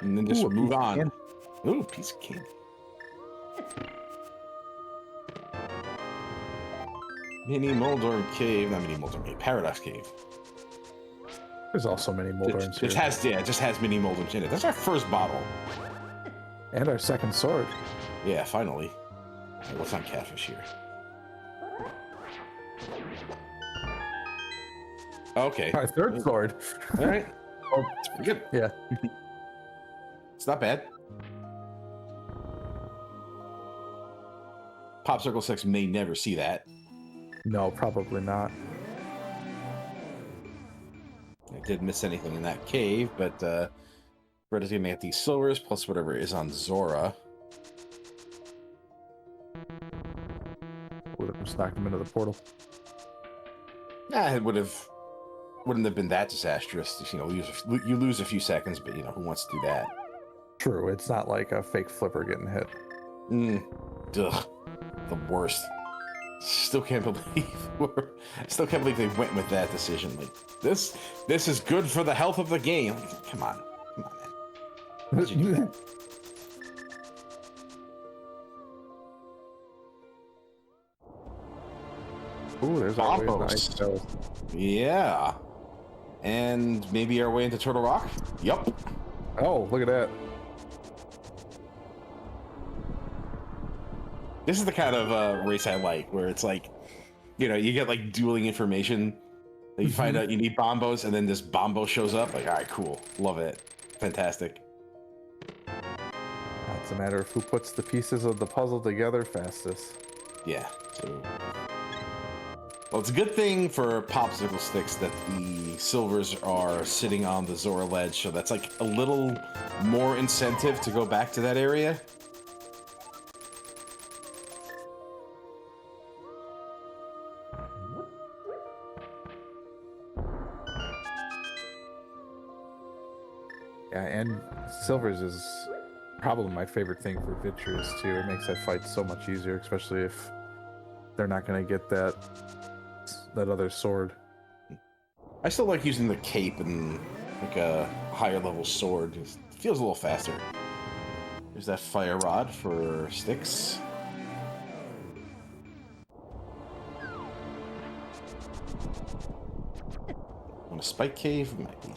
then just move on. Ooh, piece of candy. Mini Moldorm Cave, not Mini Moldorm Cave, Paradox Cave. There's also many Moldorms here. It just has mini Moldorms in it. That's our first bottle. And our second sword. Yeah, finally. What's on Catfish here? Okay. Our third sword. All right. Oh, it's pretty good. Yeah. It's not bad. Popsicle Sticks may never see that. No, probably not. I didn't miss anything in that cave, but Brett is gonna get these silvers plus whatever is on Zora. Would have just knocked him into the portal. Nah, it wouldn't have been that disastrous. You know, you lose a few seconds, but you know who wants to do that? True, it's not like a fake flipper getting hit. Ugh, the worst. Still can't believe they went with that decision. Like this is good for the health of the game. Come on, man. Why'd you do that? Ooh, there's our way into Ice Bombos. Palace. Yeah, and maybe our way into Turtle Rock. Yup. Oh, look at that. This is the kind of race I like, where it's like, you know, you get like dueling information. You find out you need bombos, and then this bombo shows up. Like, all right, cool, love it, fantastic. It's a matter of who puts the pieces of the puzzle together fastest. Yeah. So, well, it's a good thing for Popsicle Sticks that the silvers are sitting on the Zora ledge, so that's like a little more incentive to go back to that area. Yeah, and silvers is probably my favorite thing for Vitreous too. It makes that fight so much easier, especially if they're not going to get that other sword. I still like using the cape and like a higher level sword. It feels a little faster. There's that fire rod for Sticks. On a spike cave, might be.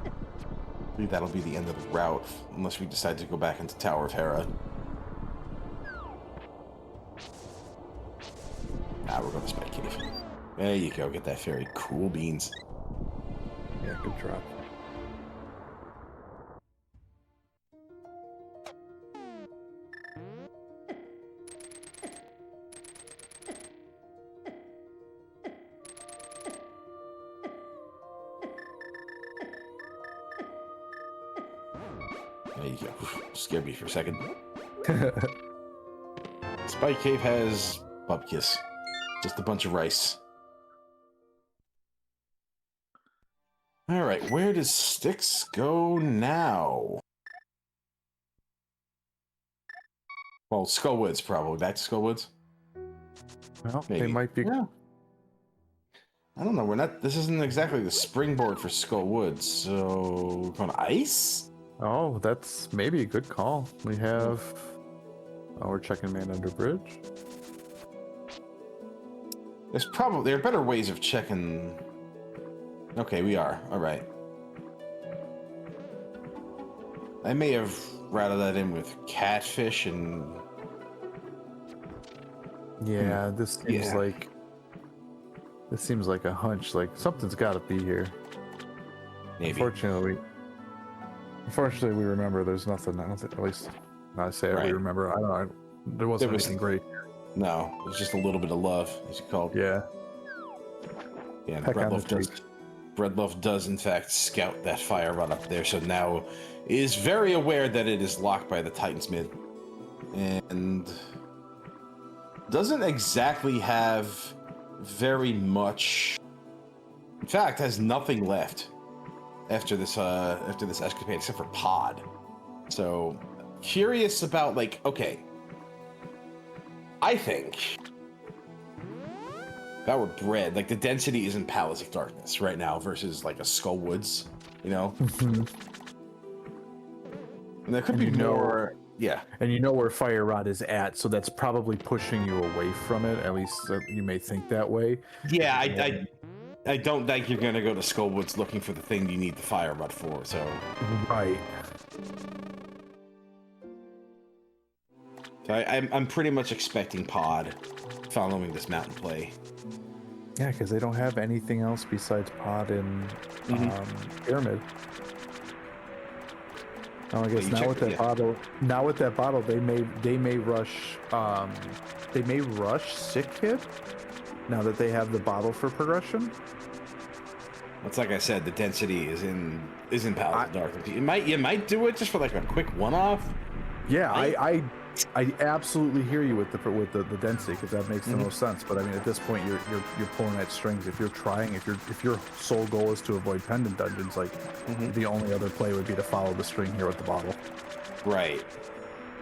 I believe that'll be the end of the route, unless we decide to go back into Tower of Hera. Ah, we're going to Spike Cave. There you go, get that fairy. Cool beans. Yeah, good drop. There you go. Scared me for a second. Spike Cave has Bubkiss. Just a bunch of rice. Alright, where does Sticks go now? Well, Skullwoods, probably. Back to Skullwoods? Well, Maybe. they might be. Yeah. I don't know. This isn't exactly the springboard for Skullwoods, so we're going to ice? Oh, that's maybe a good call. We have. Oh, we're checking Man Under Bridge. There are better ways of checking. Okay, we are. All right. I may have routed that in with Catfish and. Yeah, this seems like. This seems like a hunch. Like something's got to be here. Maybe. Unfortunately, we remember there's nothing. I don't think, at least I say it, we remember. I don't know. There wasn't anything great. No, it was just a little bit of love, as you called. Yeah. Yeah, Breadloaf does in fact scout that fire rod up there, so now is very aware that it is locked by the Titansmith, and doesn't exactly have very much. In fact, has nothing left after this escapade except for Pod. So curious about, like, okay, I think if that were bread, like the density is in Palace of Darkness right now versus like a Skullwoods, you know. And there could be more. Yeah. And you know where Fire Rod is at, so that's probably pushing you away from it. At least you may think that way. Yeah, I don't think you're gonna go to Skullwoods looking for the thing you need the fire rod for. So. Right. So I'm pretty much expecting Pod following this mountain play. Yeah, because they don't have anything else besides Pod and Pyramid. Now I guess you now check with it, that yeah. bottle, they may rush Sick Kid. Now that they have the bottle for progression. It's like I said, the density is in Palace of Darkness. You might do it just for like a quick one-off. Yeah, I absolutely hear you with the density, because that makes the most sense. But I mean, at this point, you're pulling at strings. If you're trying, if your sole goal is to avoid pendant dungeons, like the only other play would be to follow the string here with the bottle. Right.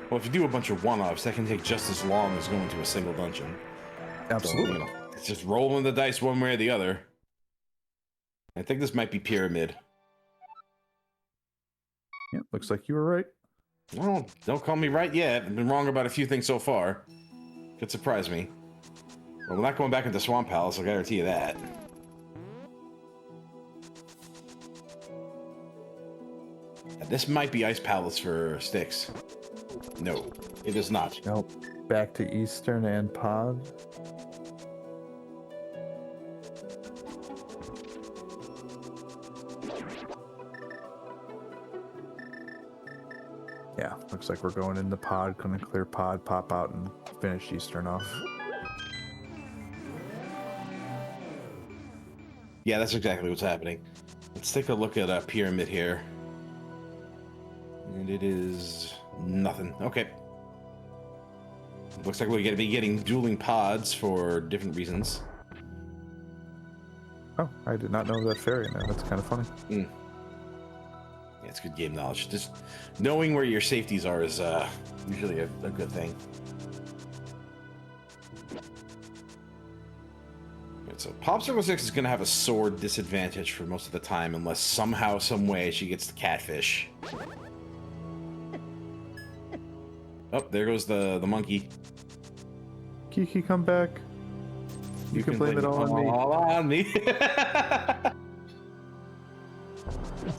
Well, if you do a bunch of one-offs, that can take just as long as going to a single dungeon. Absolutely. So, it's just rolling the dice one way or the other. I think this might be Pyramid. Yeah, looks like you were right. Well, don't call me right yet. I've been wrong about a few things so far. Could surprise me. Well, we're not going back into Swamp Palace, I'll guarantee you that. This might be Ice Palace for Styx. No, it is not. Nope. Back to Eastern and Pod. Yeah, looks like we're going into Pod, gonna clear Pod, pop out, and finish Eastern off. Yeah, that's exactly what's happening. Let's take a look at Pyramid here. And it is nothing. Okay. Looks like we're going to be getting dueling pods for different reasons. Oh, I did not know that fairy in there. That's kind of funny. Yeah, it's good game knowledge. Just knowing where your safeties are is usually a good thing. Right, so Popsicle 6 is going to have a sword disadvantage for most of the time, unless somehow, some way, she gets the catfish. Oh, there goes the monkey. Kiki, come back. You can blame it all on me. All on me.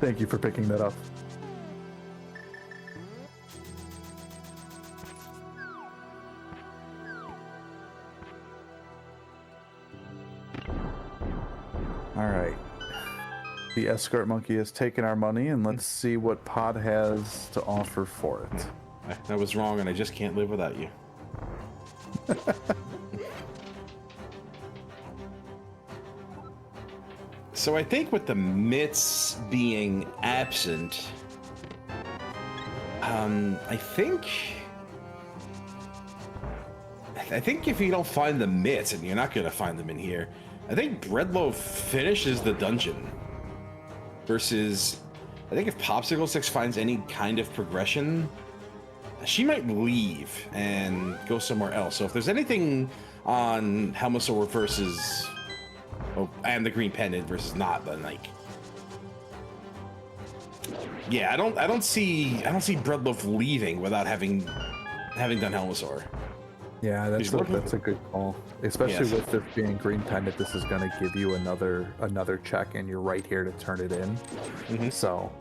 Thank you for picking that up. All right. The escort monkey has taken our money, and let's see what Pod has to offer for it. I was wrong, and I just can't live without you. So I think with the mitts being absent, I think if you don't find the mitts, and you're not going to find them in here, I think Breadloaf finishes the dungeon. Versus, I think if Popsicle 6 finds any kind of progression, she might leave and go somewhere else. So if there's anything on Helmosaur versus, and the green pendant versus not, then like, yeah, I don't see Breadloaf leaving without having done Helmosaur. Yeah, that's a good call. Especially with this being green pendant, this is going to give you another check, and you're right here to turn it in. So,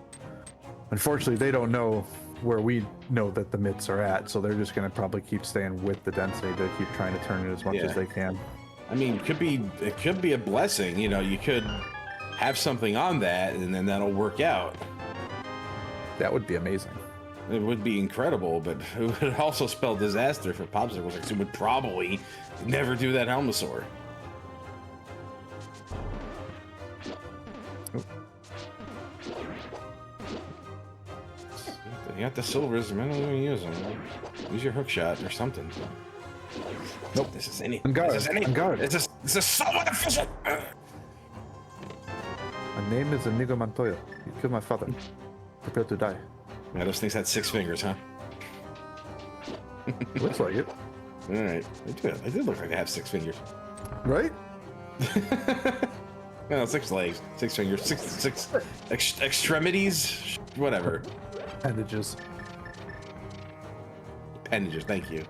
unfortunately, they don't know where we know that the mitts are at, so they're just going to probably keep staying with the density to keep trying to turn it as much as they can. I mean, it could be a blessing. You know, you could have something on that, and then that'll work out. That would be amazing. It would be incredible, but it would also spell disaster for Popsicle 6. It would probably never do that Helmosaur. You got the silvers, man. I'm gonna use them. Use your hook shot or something. Nope, this is any. On guard. This is any. On guard. This is somewhat efficient. My name is Inigo Montoya. You killed my father. Prepare to die. Yeah, those things had 6 fingers, huh? Looks like it. All right, they do look like they have 6 fingers, right? No, 6 legs, 6 fingers, six extremities, whatever. Appendages. Appendages. Thank you.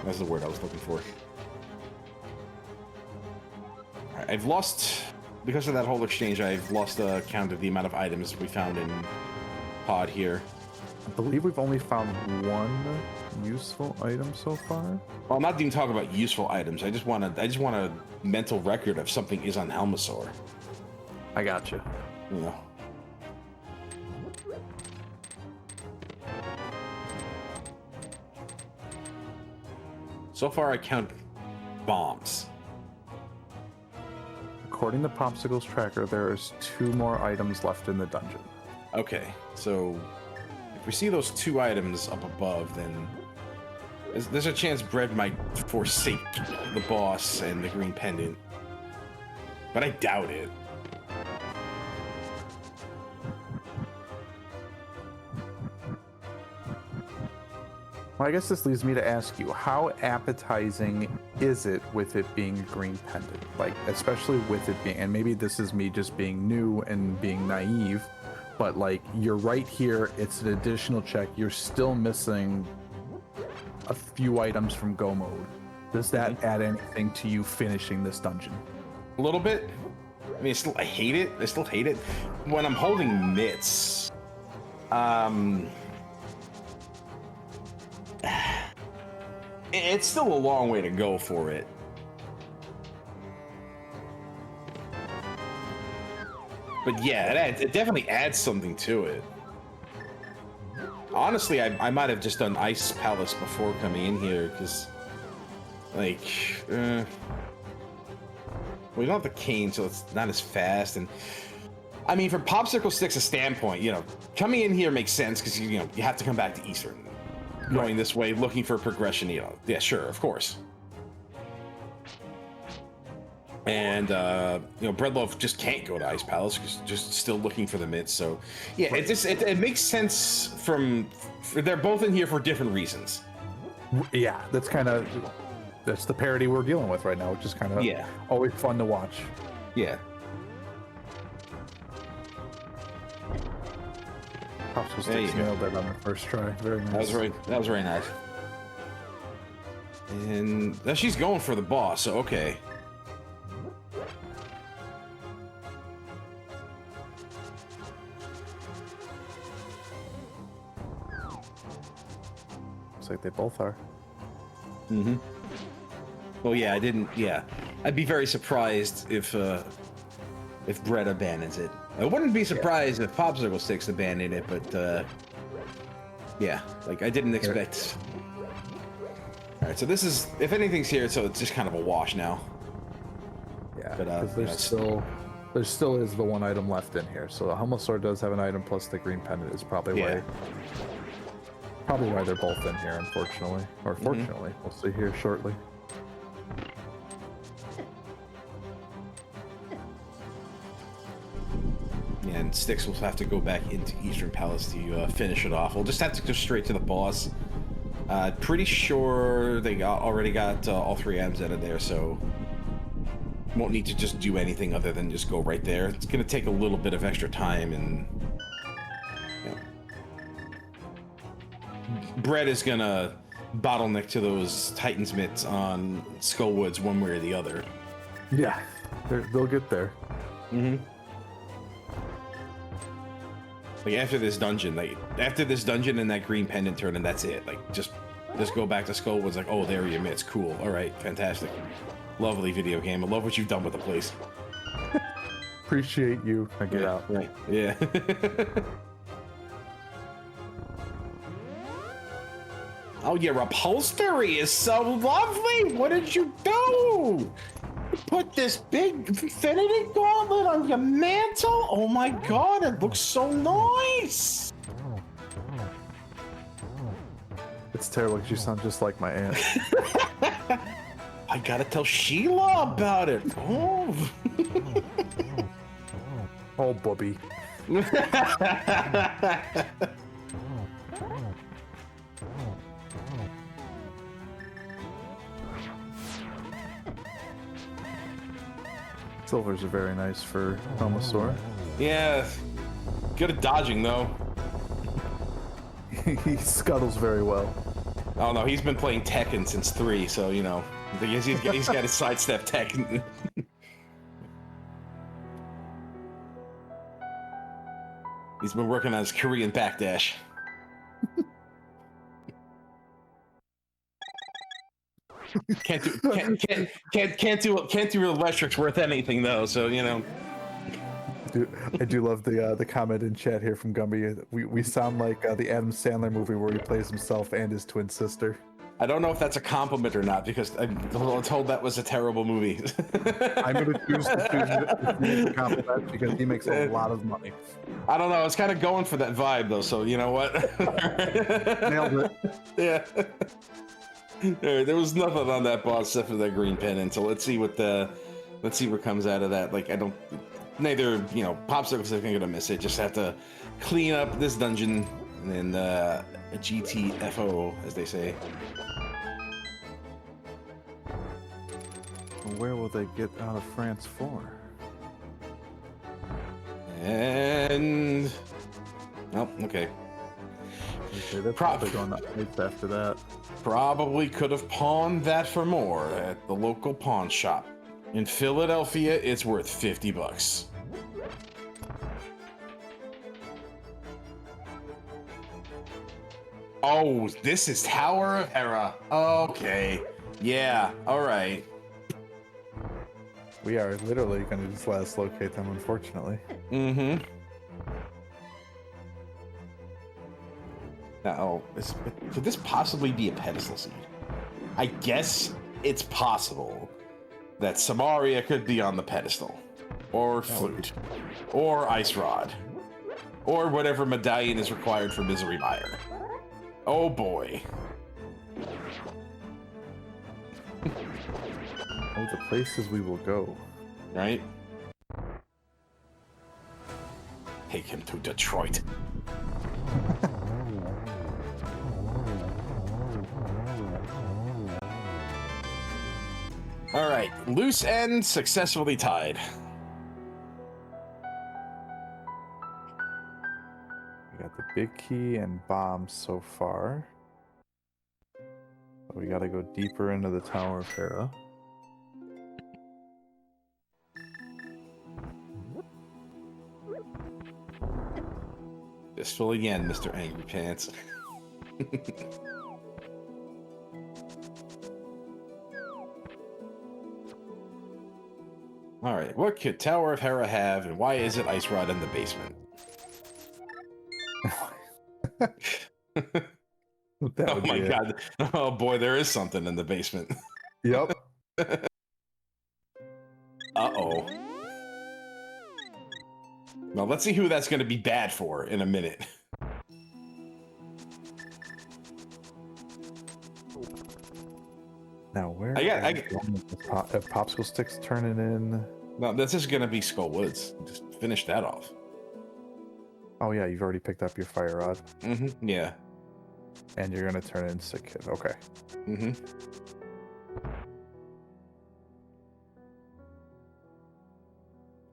That's the word I was looking for. All right, I've lost. Because of that whole exchange, I've lost count of the amount of items we found in Pod here. I believe we've only found one useful item so far. Well, I'm not even talking about useful items. I just want a mental record of something is on Helmosaur. I got you. You know. So far, I count bombs. According to Popsicle's tracker, there is 2 more items left in the dungeon. Okay, so if we see those 2 items up above, then there's a chance Bread might forsake the boss and the green pendant. But I doubt it. Well, I guess this leads me to ask you, how appetizing is it with it being a green pendant? Like, especially with it being, and maybe this is me just being new and being naive, but like, you're right here, it's an additional check, you're still missing a few items from Go Mode. Does that add anything to you finishing this dungeon? A little bit. I mean, I hate it. I still hate it. When I'm holding mitts, it's still a long way to go for it. But yeah, it definitely adds something to it. Honestly, I might have just done Ice Palace before coming in here, because, like, we don't have the cane, so it's not as fast. And I mean, from Popsicle Sticks' standpoint, you know, coming in here makes sense because you have to come back to Eastern. Going this way, looking for progression, you know. Yeah, sure, of course. And Breadloaf just can't go to Ice Palace because just still looking for the mitts. So yeah, right. It makes sense they're both in here for different reasons. Yeah, that's the parody we're dealing with right now, which is kind of always fun to watch. Yeah. Popsicle Sticks nailed that on the first try. Very nice. That was very nice. And now she's going for the boss, so okay. Looks like they both are. Mm-hmm. Well, yeah, I'd be very surprised if Bread abandons it. I wouldn't be surprised if Popsicle Sticks abandoned it, but yeah, like I didn't expect. All right, so this is, if anything's here, so it's just kind of a wash now. Yeah, but there still is the 1 item left in here. So the Humble Sword does have an item plus the green pendant is probably why they're both in here, unfortunately, or fortunately. We'll see here shortly. And Styx will have to go back into Eastern Palace to finish it off. We'll just have to go straight to the boss. Pretty sure they already got all 3 items out of there, so won't need to just do anything other than just go right there. It's going to take a little bit of extra time, and Bread is going to bottleneck to those Titan's mitts on Skullwoods one way or the other. Yeah, they'll get there. Mm-hmm. Like after this dungeon and that green pendant turn, and that's it. Like just go back to Skullwoods. Like, oh, there are your mitts. Cool. All right, fantastic. Lovely video game. I love what you've done with the place. Appreciate you. I get out. Right. Yeah. Oh, your upholstery is so lovely. What did you do? You put this big infinity gauntlet on your mantle? Oh my god, it looks so nice. It's terrible because you sound just like my aunt. I gotta tell Sheila about it. Oh, oh, Bobby. Silvers are very nice for Helmosaur. Yeah, good at dodging though. He scuttles very well. Oh no, he's been playing Tekken since 3, so you know, he's got his sidestep Tekken. He's been working on his Korean backdash. Can't do electrics worth anything though, so you know. I do love the comment in chat here from Gumby. We sound like the Adam Sandler movie where he plays himself and his twin sister. I don't know if that's a compliment or not because I'm told that was a terrible movie. I'm going to choose to make a compliment because he makes a lot of money. I don't know. I was kind of going for that vibe though, so you know what? Nailed it. Yeah. There was nothing on that boss except for that green pennant. So let's see what comes out of that. Like neither Popsicles are gonna miss it. Just have to clean up this dungeon and then a GTFO, as they say. Where will they get out of France for? And oh, okay. Okay, they're probably going up after that. Probably could have pawned that for more at the local pawn shop. In Philadelphia, it's worth $50. Oh, this is Tower of Hera. Okay. Yeah, alright. We are literally going to just last locate them, unfortunately. Mm-hmm. Now, could this possibly be a pedestal seed? I guess it's possible that Samaria could be on the pedestal, or flute, or ice rod, or whatever medallion is required for Misery Mire. Oh boy. Oh, the places we will go. Right? Take him to Detroit. All right, loose end successfully tied. We got the big key and bombs so far. But we got to go deeper into the Tower of Hera. Fistful again, Mr. Angry Pants. All right, what could Tower of Hera have, and why is it Ice Rod in the basement? Oh my god. Oh boy, there is something in the basement. Yep. Uh-oh. Well, let's see who that's going to be bad for in a minute. Now, where if popsicle sticks turning in? No, this is going to be Skull Woods. Just finish that off. Oh yeah, you've already picked up your fire rod. Mm-hmm, yeah. And you're going to turn in Sick Kid. Okay. Mm-hmm.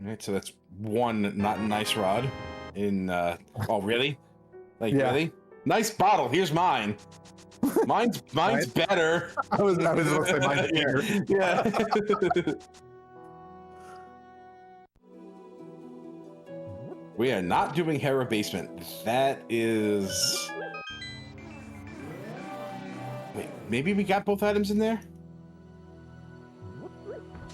All right, so that's one not nice rod in, oh, really? Like, yeah. Really? Nice bottle. Here's mine. Mine's better. I was going to say mine's better. Yeah. We are not doing Hera Basement. That is... Wait, maybe we got both items in there?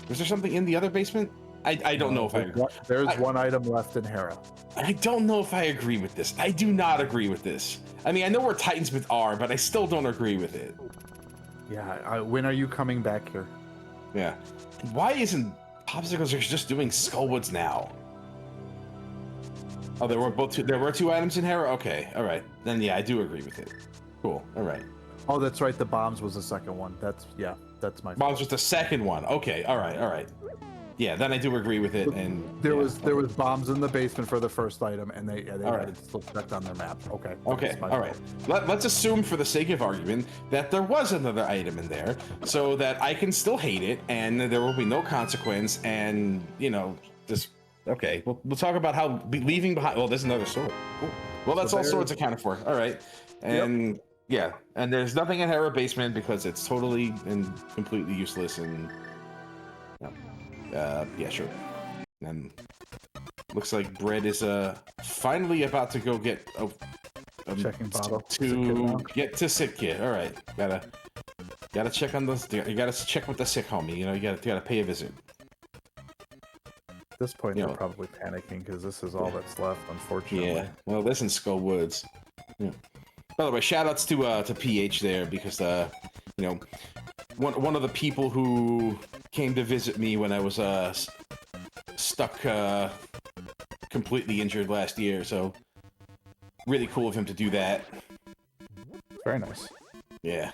Was there something in the other basement? I don't know if I agree. There's one item left in Hera. I don't know if I agree with this. I do not agree with this. I mean, I know where Titansmith are, but I still don't agree with it. Yeah, when are you coming back here? Yeah. Why isn't Popsicles just doing Skullwoods now? Oh, there were two items in Hera? Okay, alright. Then yeah, I do agree with it. Cool, alright. Oh, that's right, the bombs was the second one. That's my fault. Bombs was the second one. Okay, alright. Yeah, then I do agree with it, and there was bombs in the basement for the first item, and they right. still checked on their map. Okay. All right. Let's assume, for the sake of argument, that there was another item in there, so that I can still hate it, and there will be no consequence, and just okay. We'll talk about how leaving behind. Well, there's another sword. Cool. Well, that's all swords accounted for. All right, and yeah, and there's nothing in Hera Basement because it's totally and completely useless and. Yeah, sure. And looks like Bread is finally about to go get checking bottle to get to Sick Kid. All right, gotta check on this. You gotta check with the sick homie. You gotta pay a visit. At this point, they're probably panicking because this is all that's left, unfortunately. Yeah. Well, this in Skull Woods. Yeah. By the way, shout outs to PH there because you know, one of the people who came to visit me when I was stuck completely injured last year. So really cool of him to do that. Very nice. Yeah.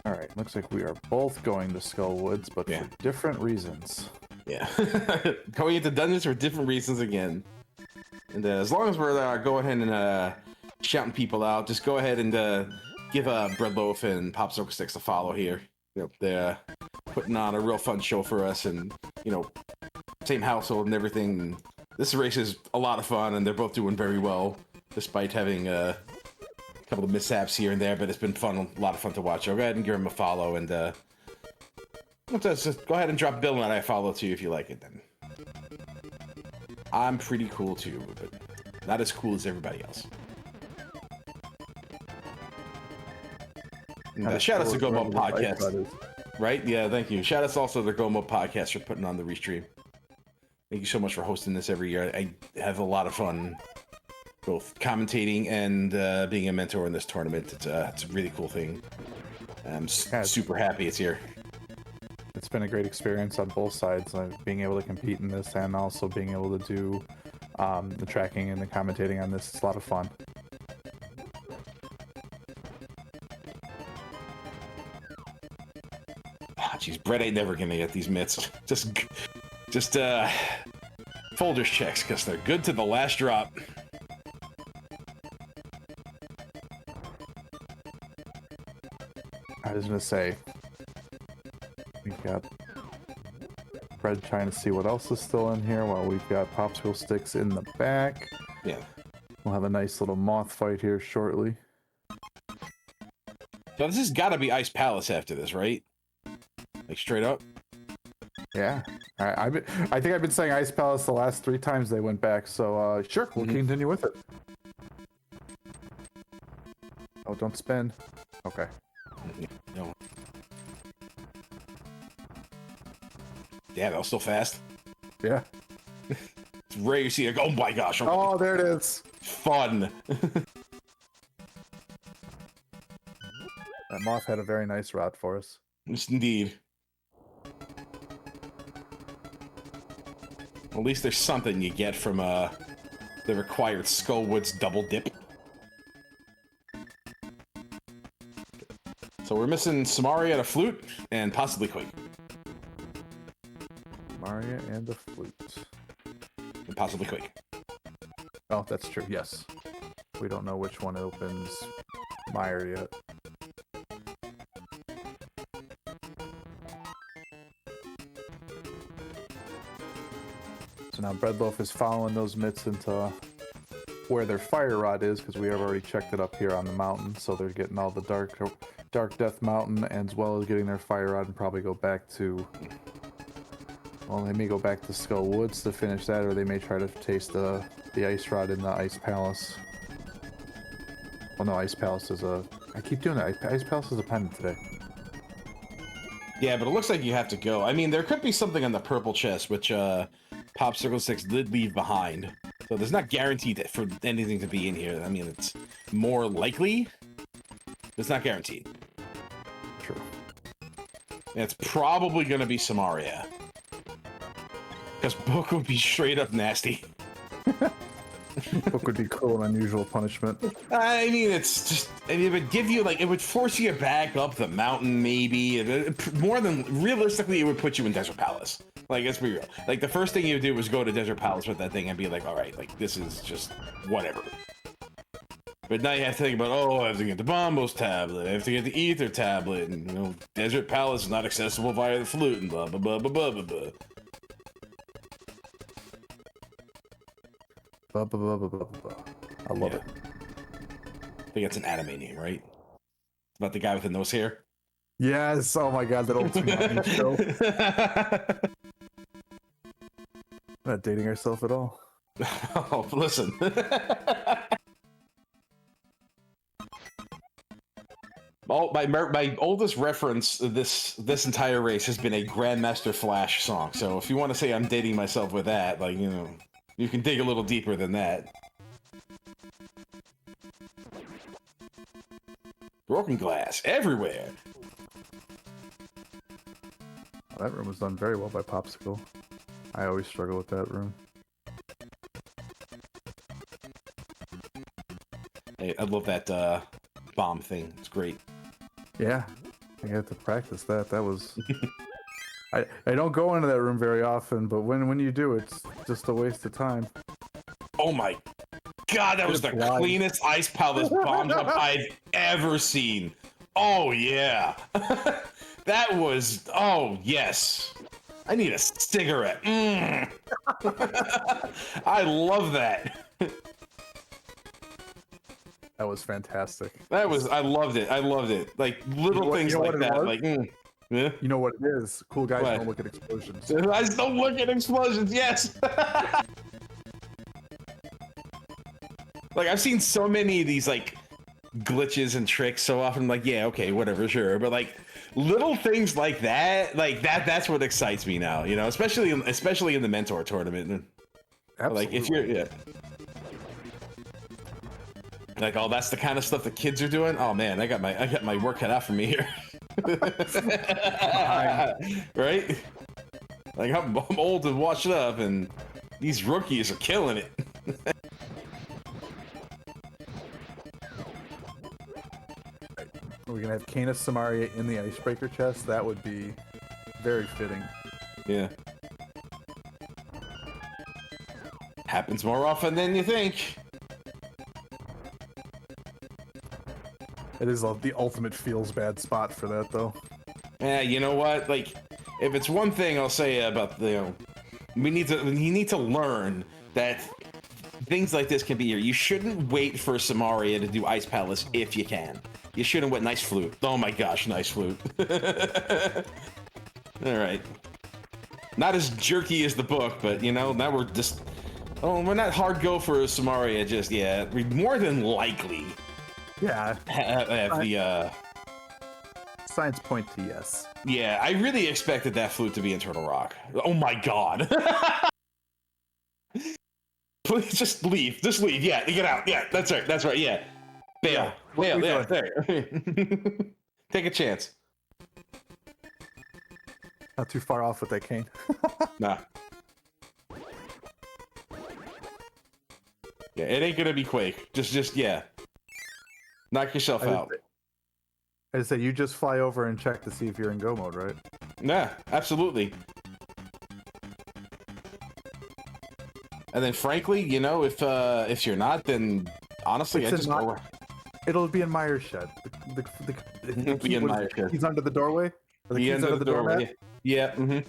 All right, looks like we are both going to Skull Woods, but Yeah. for different reasons. Yeah. Going into dungeons for different reasons again. And as long as we're going ahead and shouting people out, just go ahead and give Breadloaf and Popsicle Sticks a follow here. You know, they're putting on a real fun show for us, and you know, same household and everything. And this race is a lot of fun, and they're both doing very well, despite having a couple of mishaps here and there. But it's been fun, a lot of fun to watch. So go ahead and give them a follow, and just go ahead and drop Bill and I a follow too if you like it. Then I'm pretty cool too, but not as cool as everybody else. And, shout out to Gomo Podcast. Right? Yeah, thank you. Shout out also to the Gomo Podcast for putting on the restream. Thank you so much for hosting this every year. I have a lot of fun both commentating and being a mentor in this tournament. It's a really cool thing. I'm super happy it's here. It's been a great experience on both sides, being able to compete in this and also being able to do the tracking and the commentating on this. It's a lot of fun. Jeez, Brett ain't never gonna get these mitts. Just folders checks, because they're good to the last drop. I was gonna say, we've got Fred trying to see what else is still in here while we've got Popsicle Sticks in the back. Yeah. We'll have a nice little moth fight here shortly. So this has got to be Ice Palace after this, right? Like straight up? Yeah. I think I've been saying Ice Palace the last 3 times they went back, so sure, we'll continue with it. Oh, don't spin. Okay. No. Yeah, that was still fast. Yeah. It's rare you see it. Oh my gosh. Oh, there it is. Fun. That moth had a very nice route for us. Yes, indeed. Well, at least there's something you get from the required Skullwoods double dip. So we're missing Samaria and a flute, and possibly Quake. Maria and the flute. And possibly Quake. Oh, that's true, yes. We don't know which one opens Meyer yet. So now Breadloaf is following those mitts into where their fire rod is, because we have already checked it up here on the mountain. So they're getting all the Dark Death Mountain, as well as getting their fire rod, and probably go back to... Well, they may go back to Skull Woods to finish that, or they may try to taste the ice rod in the Ice Palace. Well, no, Ice Palace is a... I keep doing that. Ice Palace is a pendant today. Yeah, but it looks like you have to go. I mean, there could be something on the purple chest, which Popsicle Sticks did leave behind. So there's not guaranteed for anything to be in here. I mean, it's more likely. It's not guaranteed. True. And it's probably going to be Samaria. Because Book would be straight up nasty. Book would be cruel and unusual punishment. I mean, it's just... I mean, it would give you, like... It would force you back up the mountain, maybe. More than... Realistically, it would put you in Desert Palace. Like, let's be real. Like, the first thing you would do was go to Desert Palace with that thing and be like, alright, like, this is just... whatever. But now you have to think about, oh, I have to get the Bombos tablet, I have to get the Ether tablet, and, you know, Desert Palace is not accessible via the flute, and blah, blah, blah, blah, blah, blah, blah. Blah, blah, blah, blah, blah, blah. I love it. I think it's an anime name, right? It's about the guy with the nose hair. Yes! Oh my god, that old Tsunami show. We're not dating ourselves at all. Oh, listen. My oldest reference this entire race has been a Grandmaster Flash song. So if you want to say I'm dating myself with that, like, you know, you can dig a little deeper than that. Broken glass everywhere. Well, that room was done very well by Popsicle. I always struggle with that room. Hey, I love that bomb thing. It's great. Yeah, I had to practice that. That was... I don't go into that room very often, but when you do, it's just a waste of time. Oh my god, that was the cleanest Ice Palace bomb jump I've ever seen. Oh yeah. That was, oh yes. I need a cigarette. I love that. That was fantastic. That was, I loved it. I loved it. Like little things like that. Like, yeah. You know what it is? Cool guys What? don't look at explosions. I just don't look at explosions. Yes. Like I've seen so many of these like glitches and tricks so often. Like, yeah, okay, whatever, sure. But like little things like that's what excites me now. You know, especially in the mentor tournament. Absolutely. Like if you're, yeah. Like, oh, that's the kind of stuff the kids are doing. Oh man, I got my work cut out for me here. Right? Like I'm old and washed up, and these rookies are killing it. We're gonna have Canis Samaria in the icebreaker chest. That would be very fitting. Yeah. Happens more often than you think. It is the ultimate feels bad spot for that, though. Yeah, you know what? Like, if it's one thing I'll say about you need to learn that things like this can be here. You shouldn't wait for Samaria to do Ice Palace if you can. You shouldn't wait. Nice flute. Oh my gosh, nice flute. All right. Not as jerky as the book, but you know, now we're just. Oh, we're not hard go for Samaria. Just yeah, we more than likely. Yeah. Have the Science point to yes. Yeah, I really expected that flute to be in Turtle Rock. Oh my god. Please just leave. Just leave. Yeah, get out. Yeah, that's right. That's right. Yeah. Bail. Bail. Yeah, there. Take a chance. Not too far off with that cane. Nah. Yeah, it ain't gonna be Quake. Just yeah. Knock yourself out. I say you just fly over and check to see if you're in go mode, right? Yeah, absolutely. And then, frankly, you know, if you're not, then honestly, I just go. It'll be in Meyer's shed. It'll be in Meyer's shed. He's under the doorway. Or the Be keys under the doorway. doormat? Yeah. Mm-hmm.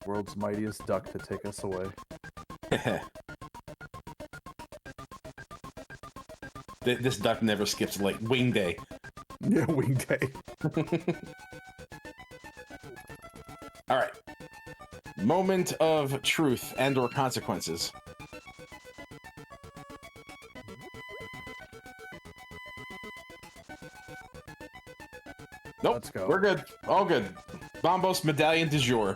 World's mightiest duck to take us away. This duck never skips like wing day. Yeah, wing day. All right. Moment of truth and/or consequences. Nope. Let's go. We're good. All good. Bombos medallion du jour.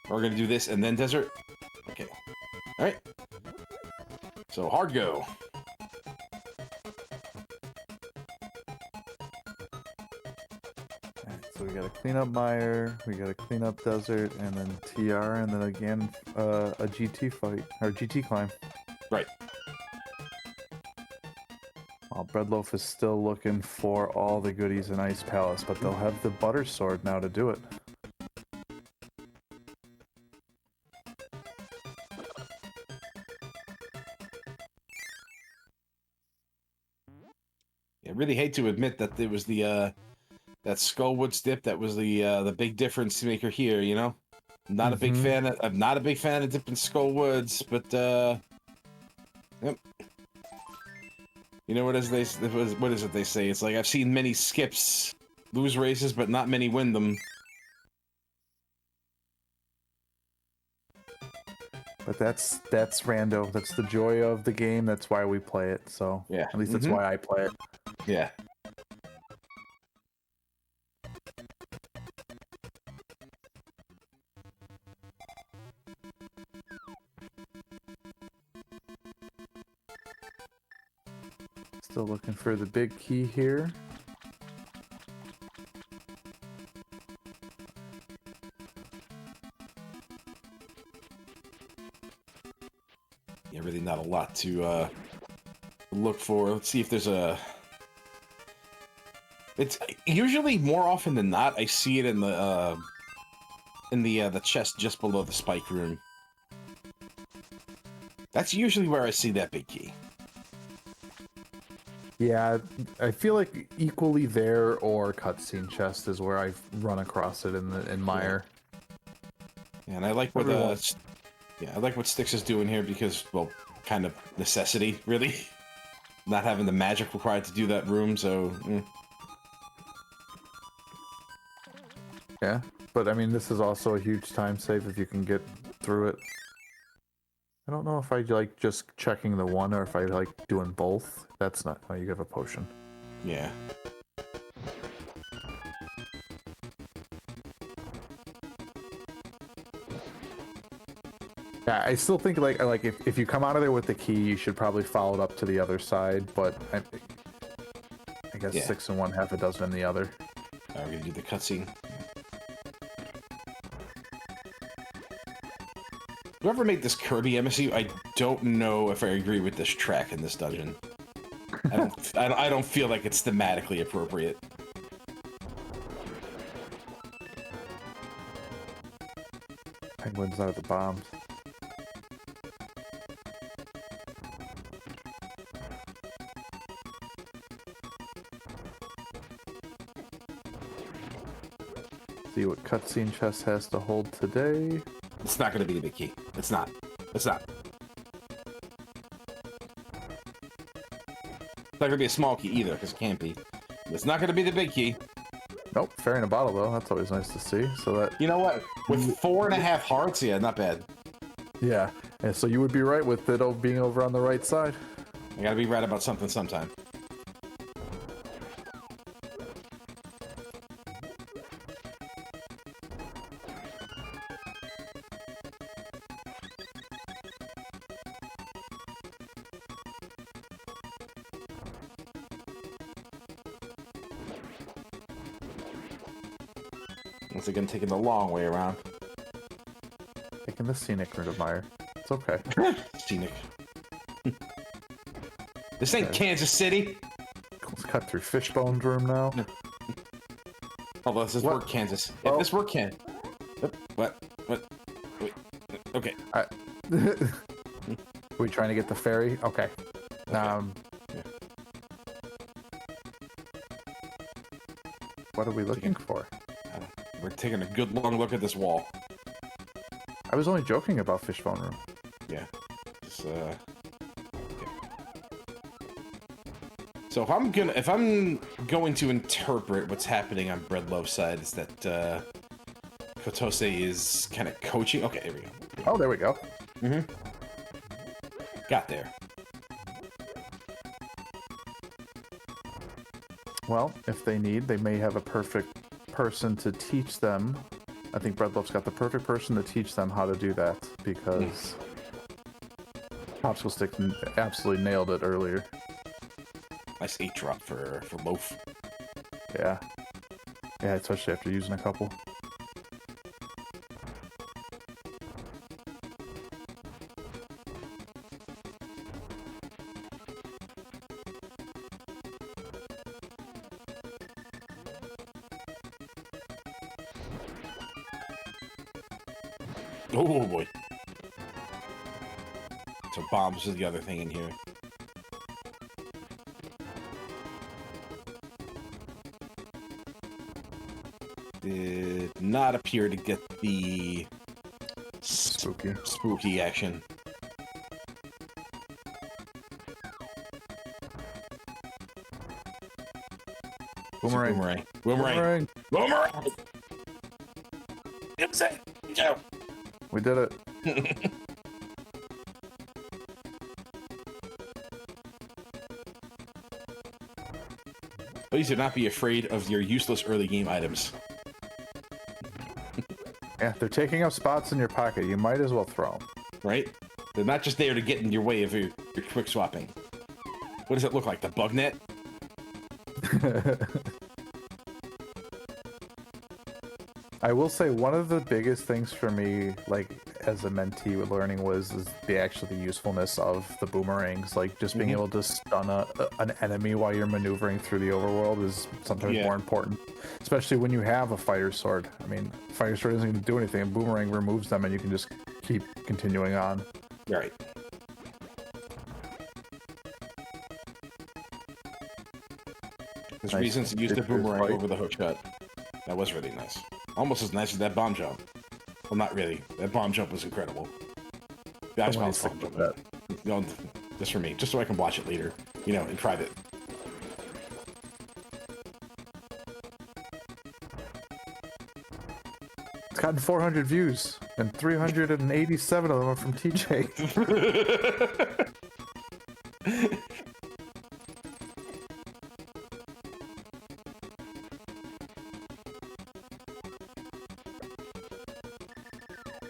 We're gonna do this and then desert. Okay. All right. So hard go. Alright, so we gotta clean up Meyer, we gotta clean up Desert, and then TR, and then again a GT fight, or GT climb. Right. While Breadloaf is still looking for all the goodies in Ice Palace, but they'll have the Butter Sword now to do it. I really hate to admit that it was the that Skullwood stip that was the big difference maker here. You know, not a big fan. I'm not a big fan of dipping Skullwoods, but yep. You know what is it they say? It's like I've seen many skips lose races, but not many win them. But that's rando. That's the joy of the game. That's why we play it. So yeah, at least that's why I play it. Yeah. Still looking for the big key here. Yeah, really not a lot to look for. Let's see if there's a... It's usually, more often than not, I see it in the chest just below the spike room. That's usually where I see that big key. Yeah, I feel like equally there or cutscene chest is where I've run across it in Mire. Yeah, and I like what I like what Styx is doing here because, well, kind of necessity, really. Not having the magic required to do that room, so... Yeah, but I mean, this is also a huge time save if you can get through it. I don't know if I like just checking the one or if I like doing both. That's not... Oh, you have a potion. Yeah. Yeah, I still think like if you come out of there with the key, you should probably follow it up to the other side, but I guess 6 in one, half a dozen in the other. We're gonna do the cutscene. Whoever made this Kirby MSU, I don't know if I agree with this track in this dungeon. I don't feel like it's thematically appropriate. Penguins out of the bombs. See what cutscene chest has to hold today. It's not going to be the big key. It's not. It's not. It's not going to be a small key either, because it can't be. It's not going to be the big key. Nope, fairy in a bottle though. That's always nice to see. So that... You know what? With 4.5 hearts, yeah, not bad. Yeah, and so you would be right with it being over on the right side. I gotta be right about something sometime. Once again, taking the long way around. Taking the scenic route of Mire. It's okay. Scenic. This ain't Kansas City. Let's cut through Fishbone's room now. Although this is work Kansas. If this work can. What? Wait. Okay. Are we trying to get the ferry? Okay. Yeah. What are we looking for? We're taking a good long look at this wall. I was only joking about Fishbone room. Yeah. Okay. So if I'm going to interpret what's happening on Breadloaf's side, is that Kotose is kind of coaching. Okay, there we go. Oh, there we go. Mm-hmm. Got there. Well, if they need, they may have a perfect person to teach them. I think Breadloaf's got the perfect person to teach them how to do that, because Popsicle Stick absolutely nailed it earlier. Nice 8-drop for Loaf. Yeah. Yeah, especially after using a couple. Oh boy. So bombs is the other thing in here. Did not appear to get the spooky action. Boomerang. Boomerang. It's it. Go. We did it. Please do not be afraid of your useless early game items. Yeah, they're taking up spots in your pocket. You might as well throw them. Right? They're not just there to get in your way of your quick swapping. what does it look like? The bug net? I will say one of the biggest things for me, like as a mentee with learning, was the usefulness of the boomerangs. Like just being able to stun an enemy while you're maneuvering through the overworld is sometimes more important, especially when you have a fire sword. I mean, fire sword isn't going to do anything. A boomerang removes them, and you can just keep continuing on. Right. There's reasons to use the boomerang over the hook shot. That was really nice. Almost as nice as that bomb jump. Well, not really. That bomb jump was incredible. Yeah, I just found bomb jump. No, just for me, just so I can watch it later, you know, in private. It's gotten 400 views, and 387 of them are from TJ.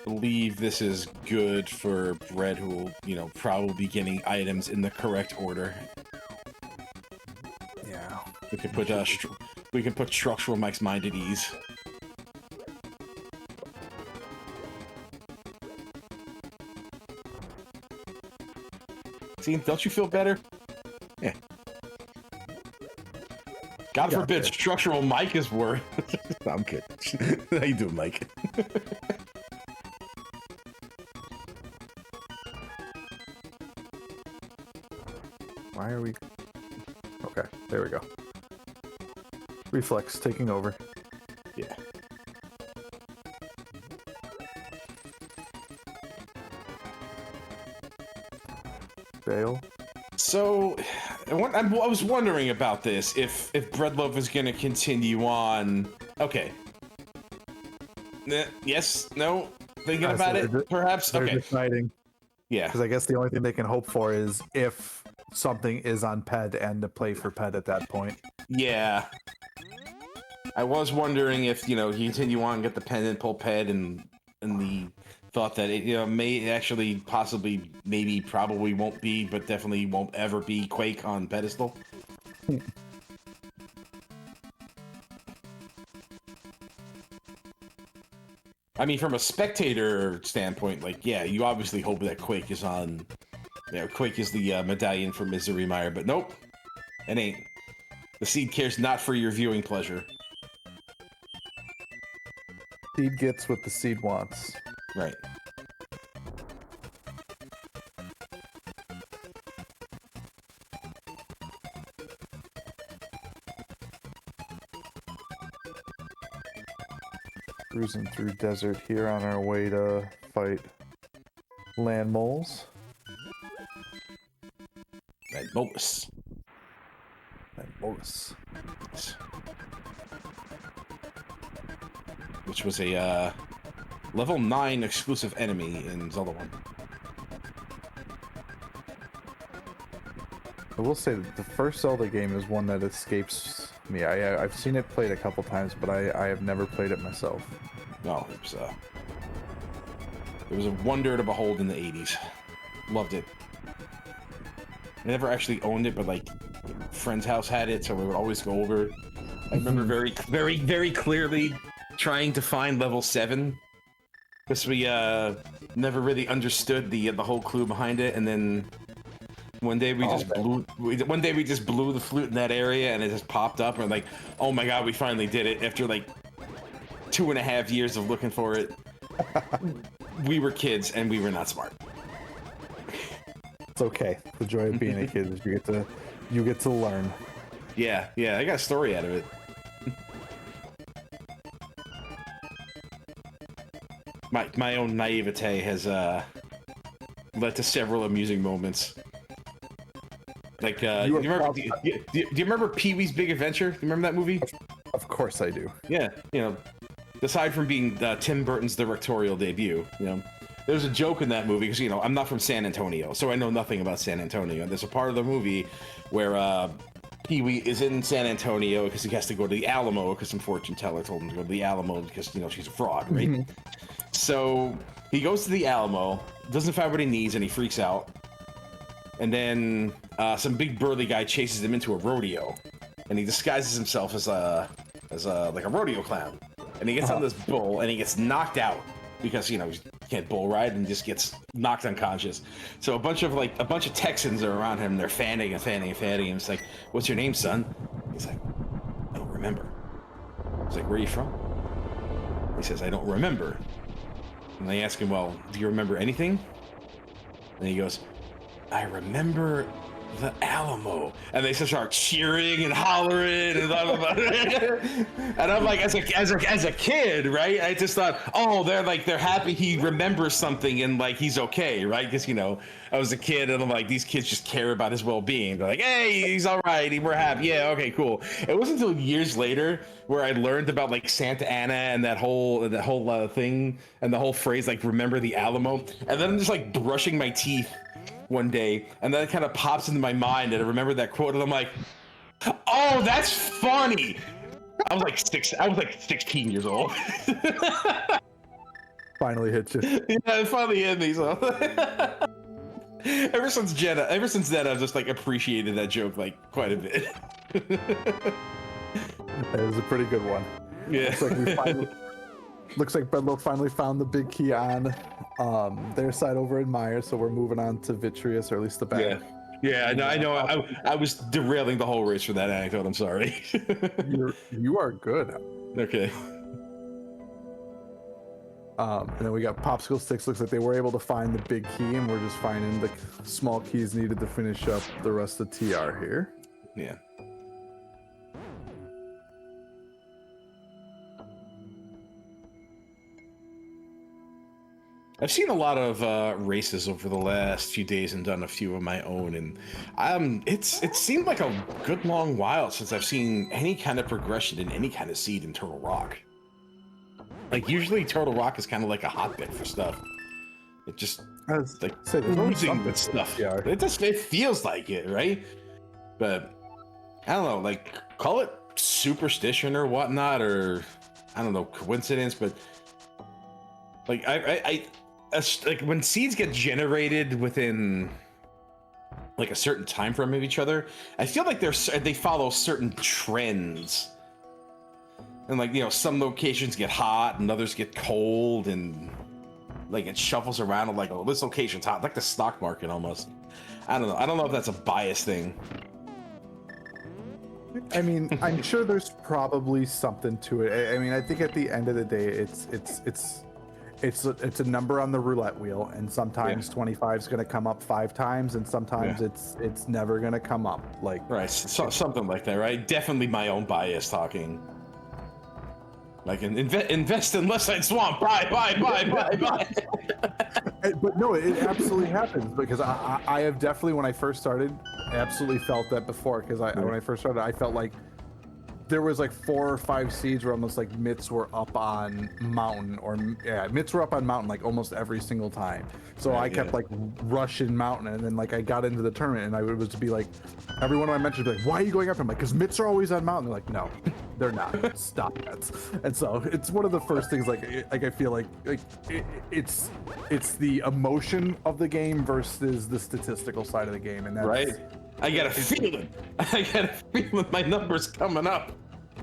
Believe this is good for Bread, who will, you know, probably be getting items in the correct order. Yeah. We can put structural Mike's mind at ease. See, don't you feel better? Yeah. God forbid structural Mike is worried. No, I'm kidding. How you doing, Mike? Why are we... Okay, there we go. Reflex taking over. Yeah. Fail. So, I was wondering about this, if Breadloaf is going to continue on... Okay. Yes? No? Thinking about it? Perhaps? They're okay. deciding. Yeah. Because I guess the only thing they can hope for is if something is on PED and to play for PED at that point. Yeah. I was wondering if, you know, you continue on and get the pendant, pull PED, and the thought that it, you know, may actually possibly, maybe, probably won't be, but definitely won't ever be Quake on pedestal. I mean, from a spectator standpoint, like, yeah, you obviously hope that Quake is on... Yeah, Quake is the medallion for Misery Mire, but nope. It ain't. The Seed cares not for your viewing pleasure. Seed gets what the Seed wants. Right. Cruising through desert here on our way to fight land moles. Red Bolus. Land bolus. Which was a level 9 exclusive enemy in Zelda 1. I will say that the first Zelda game is one that escapes me. I've seen it played a couple times, but I have never played it myself. No, it was a wonder to behold in the 80s. Loved it. I never actually owned it, but like, friend's house had it, so we would always go over. I remember very clearly trying to find level 7, because we never really understood the whole clue behind it, and then one day we just blew the flute in that area, and it just popped up, and we're like, oh my god, we finally did it after like 2.5 years of looking for it. We were kids, and we were not smart. It's okay. The joy of being a kid is you get to learn. Yeah, I got a story out of it. My own naivete has led to several amusing moments. Like, do you remember Pee-wee's Big Adventure? Do you remember that movie? Of course I do. Yeah, you know, aside from being Tim Burton's directorial debut, you know, there's a joke in that movie because, you know, I'm not from San Antonio, so I know nothing about San Antonio. And there's a part of the movie where Pee-wee is in San Antonio because he has to go to the Alamo because some fortune teller told him to go to the Alamo because, you know, she's a fraud, right? Mm-hmm. So he goes to the Alamo, doesn't find what he needs, and he freaks out. And then some big burly guy chases him into a rodeo, and he disguises himself as like a rodeo clown, and he gets on this bull and he gets knocked out because he can't bull ride and just gets knocked unconscious. So a bunch of Texans are around him. They're fanning and fanning and fanning. And it's like, "What's your name, son?" He's like, "I don't remember." He's like, "Where are you from?" He says, "I don't remember." And they ask him, "Well, do you remember anything?" And he goes, "I remember the Alamo." And they start cheering and hollering and blah, blah, blah. And I'm like, as a kid, right? I just thought, oh, they're happy he remembers something and like he's okay, right? Because I was a kid and I'm like, these kids just care about his well-being. They're like, hey, he's all right, we're happy, yeah, okay, cool. It wasn't until years later where I learned about like Santa Ana and that whole thing and the whole phrase like remember the Alamo. And then I'm just like brushing my teeth one day, and then it kind of pops into my mind, and I remember that quote, and I'm like, "Oh, that's funny." I was like 16 years old. Finally hit you. Yeah, it finally hit me. So ever since then, I've just like appreciated that joke like quite a bit. That was a pretty good one. Yeah. Looks like Breadloaf finally found the big key on their side over in Myers, so we're moving on to Vitreous, or at least the back. Yeah, I know. I was derailing the whole race for that anecdote. I'm sorry. You are good. Okay. And then we got Popsicle Sticks. Looks like they were able to find the big key, and we're just finding the small keys needed to finish up the rest of TR here. Yeah. I've seen a lot of races over the last few days and done a few of my own, and it seemed like a good long while since I've seen any kind of progression in any kind of seed in Turtle Rock. Like usually Turtle Rock is kind of like a hotbed for stuff. It just like oozing with stuff. Yeah. It feels like it, right? But I don't know, like call it superstition or whatnot, or I don't know, coincidence, but like like when seeds get generated within like a certain time frame of each other, I feel like they follow certain trends, and like some locations get hot and others get cold, and like it shuffles around and like, oh, this location's hot, like the stock market almost. I don't know if that's a bias thing. I mean, I'm sure there's probably something to it. I mean, I think at the end of the day, it's a number on the roulette wheel, and sometimes 25 is going to come up 5 times, and sometimes it's never going to come up. Like right, something like that, right? Definitely my own bias talking. Like invest in Left Side Swamp. Buy. But no, it absolutely happens, because I have definitely, when I first started, absolutely felt that before. Because when I first started, I felt like there was like 4 or 5 seeds where almost like mitts were up on mountain, mitts were up on mountain like almost every single time. So I kept like rushing mountain, and then like I got into the tournament, and I would be like, every one of my mentors would be like, "Why are you going up?" I'm like, "Because mitts are always on mountain." They're like, "No, they're not. Stop that." And so it's one of the first things like I feel like it's the emotion of the game versus the statistical side of the game, and that's right. I got a feeling. My number's coming up.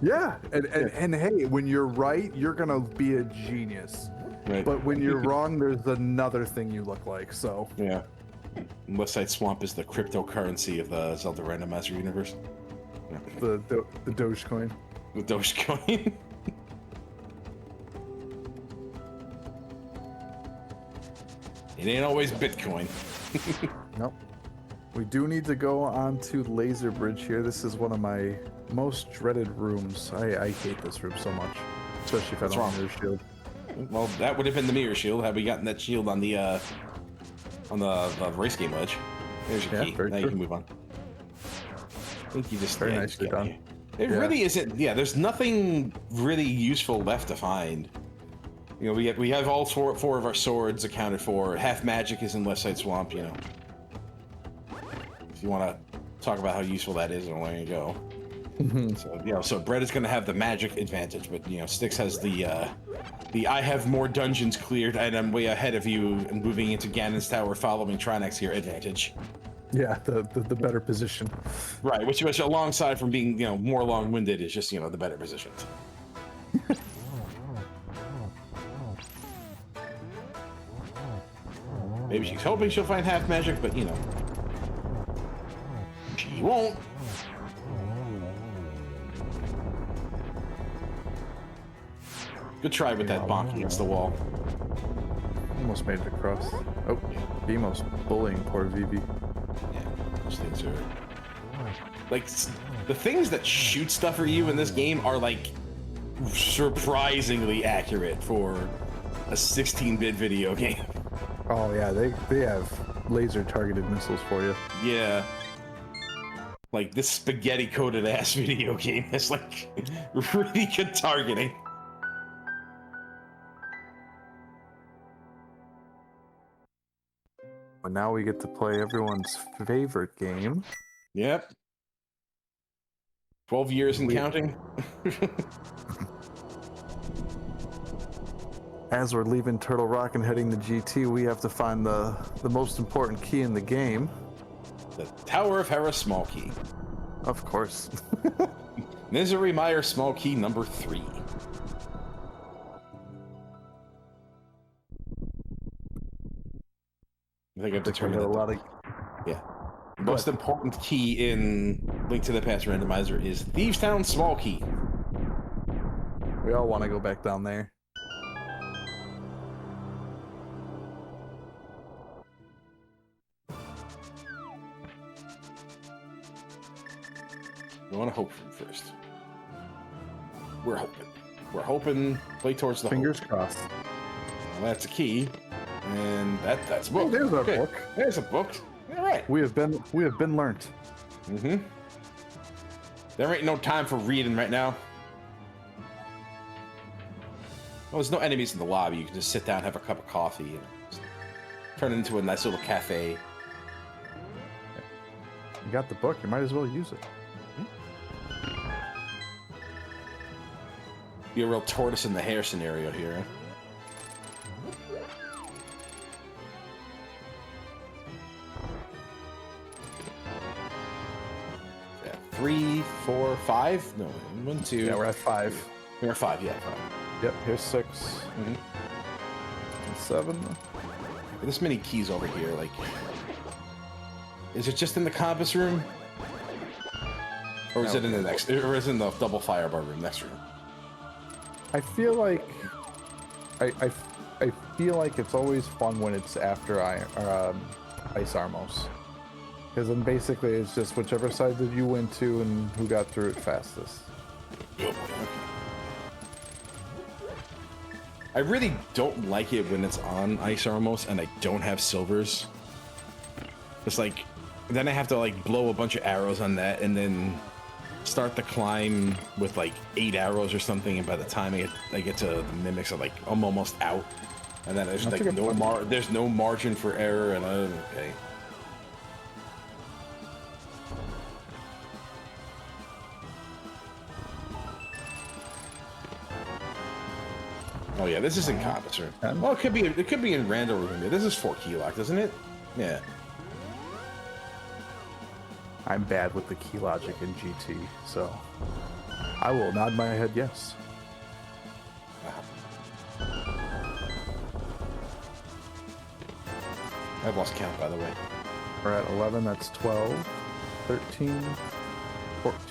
Yeah, and hey, when you're right, you're gonna be a genius. Right. But when you're wrong, there's another thing you look like. So yeah, West Side Swamp is the cryptocurrency of the Zelda Randomizer universe. Yeah. The Dogecoin. The Dogecoin. It ain't always Bitcoin. Nope. We do need to go on to Laser Bridge here. This is one of my most dreaded rooms. I hate this room so much, especially if I don't have Mirror Shield. Well, that would have been the Mirror Shield had we gotten that shield on the race game ledge. There's your key. Now you can move on. I think you just very nicely done. It really isn't. Yeah, there's nothing really useful left to find. We have all four of our swords accounted for. Half magic is in Left Side Swamp. If you want to talk about how useful that is, well, there you go. So Brett is going to have the magic advantage, but Styx has the I have more dungeons cleared and I'm way ahead of you and moving into Ganon's Tower following Trinex here advantage. Yeah, the better position. Right, which alongside from being, more long-winded is just, the better positions. Maybe she's hoping she'll find half magic, but, she won't. Good try with that bonk against the wall. Almost made it across. Oh, BMO's bullying poor Vivi. Yeah, those things are... Like, the things that shoot stuff at you in this game are, like, surprisingly accurate for a 16-bit video game. Oh yeah, they have laser targeted missiles for you. Yeah. Like, this spaghetti-coated ass video game has, like, really good targeting. But now we get to play everyone's favorite game. Yep. 12 years and counting. As we're leaving Turtle Rock and heading to GT, we have to find the most important key in the game. The Tower of Hera small key. Of course. Misery Mire small key number 3. I think I've determined that a lot of... Yeah. The most important key in Link to the Past Randomizer is Thieves Town small key. We all want to go back down there. We want to hope first. We're hoping. We're hoping. Play towards the Fingers hope. crossed. Well, that's a key, and that's a book. Oh, there's our book. There's a book. All right. We have been learnt. Mm-hmm. There ain't no time for reading right now. Well, there's no enemies in the lobby. You can just sit down, have a cup of coffee, and just turn it into a nice little cafe. You got the book. You might as well use it. Be a real tortoise in the hare scenario here. Yeah, 3, 4, 5? No, 1, 2. Yeah, we're at 5. We're at 5, yeah. 5. Yep, here's 6. Mm-hmm. And 7. This many keys over here, like... Is it just in the compass room? Or is it in the next... Or is it in the double firebar room, next room? I feel like... I feel like it's always fun when it's after Ice Armos. Because then basically it's just whichever side that you went to and who got through it fastest. I really don't like it when it's on Ice Armos and I don't have silvers. It's like, then I have to like blow a bunch of arrows on that and then start the climb with like 8 arrows or something, and by the time I get to the mimics, I'm almost out. And then there's like there's no margin for error, and okay. Oh yeah, this is in compass room. Well, it could be in random room. This is 4 key lock, doesn't it? Yeah. I'm bad with the key logic in GT, so I will nod my head yes. I've lost count, by the way. We're at 11, that's 12, 13, 14.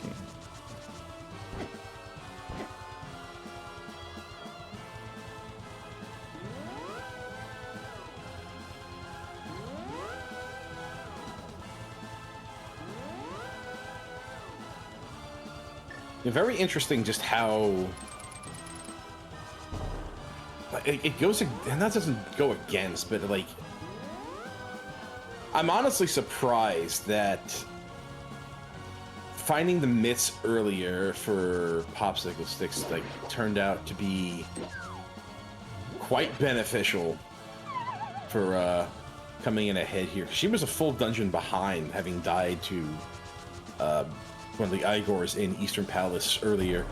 Very interesting just how it goes, and that doesn't go against, but like I'm honestly surprised that finding the myths earlier for popsicle sticks like turned out to be quite beneficial for coming in ahead here. She was a full dungeon behind, having died to one of the Igors in Eastern Palace earlier.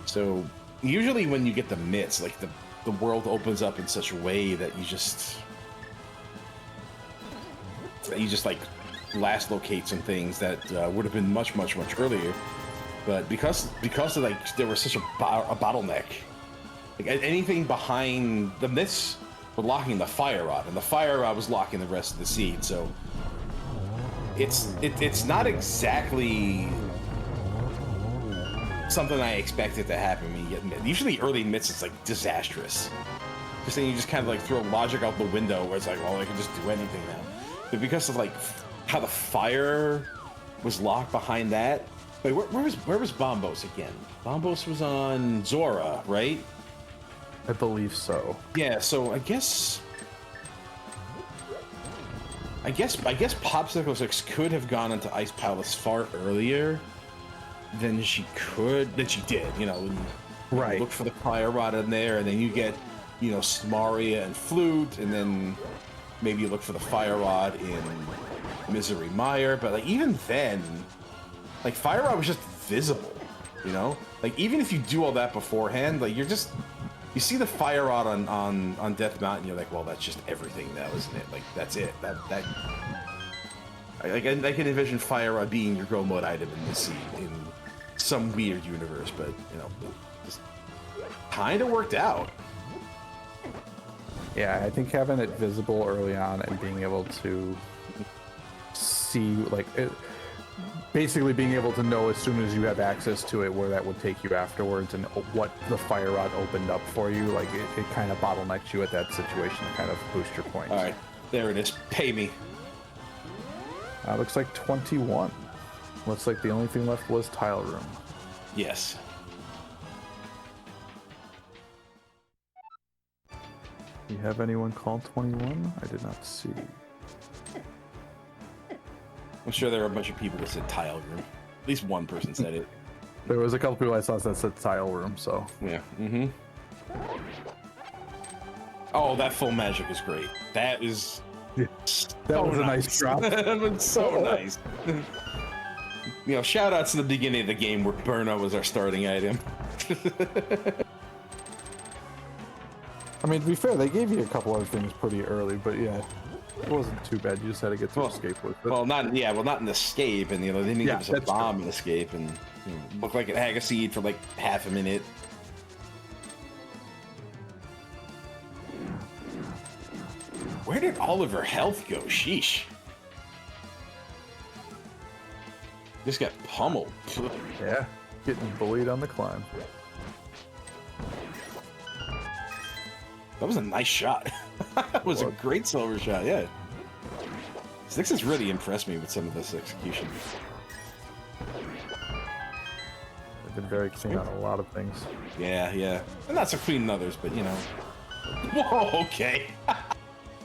So usually when you get the myths, like the world opens up in such a way that you just like blast locates and things that would have been much earlier. But because of like there was such a bottleneck, like anything behind the myths were locking the fire rod, and the fire rod was locking the rest of the seed. So it's not exactly something I expected to happen when you get myth. Usually early myths it's like disastrous. Because then you just kind of like throw logic out the window where it's like, well, I can just do anything now. But because of like how the fire was locked behind that. Wait, where was Bombos again? Bombos was on Zora, right? I believe so. Yeah, so I guess Popsicle 6 could have gone into Ice Palace far earlier than she did, you know, Right. Look for the fire rod in there, and then you get, you know, Smaria and Flute, and then maybe you look for the fire rod in Misery Mire, but like even then, like fire rod was just visible, you know? Like even if you do all that beforehand, like you see the fire rod on Death Mountain, you're like, well, that's just everything now, isn't it? Like that's it. I can envision fire rod being your go mode item in the sea in some weird universe, but you know, just kind of worked out. Yeah, I think having it visible early on and being able to see, like, basically being able to know as soon as you have access to it where that would take you afterwards and what the fire rod opened up for you, like, it kind of bottlenecks you at that situation to kind of boost your points. All right, there it is. Pay me. Looks like 21. Looks like the only thing left was Tile Room. Yes. Do you have anyone called 21? I did not see. I'm sure there are a bunch of people that said tile room. At least one person said it. There was a couple people I saw that said Tile Room, so. Yeah. Mm-hmm. Oh, that full magic is great. That is. Yeah, that was a nice drop. That was so nice. You know, shout outs to the beginning of the game where Burno was our starting item. I mean, to be fair, they gave you a couple other things pretty early, but yeah, it wasn't too bad. You just had to get to escape with it. Well, not in escape, and you know they didn't give us a bomb in escape, and you know, looked like an Agaseed for like half a minute. Where did all of her health go? Sheesh. Just got pummeled. Yeah, getting bullied on the climb. That was a nice shot. That was a great silver shot, yeah. Six has really impressed me with some of this execution. They've been very clean on a lot of things. Yeah, yeah. And not so clean in others, but you know. Whoa, okay.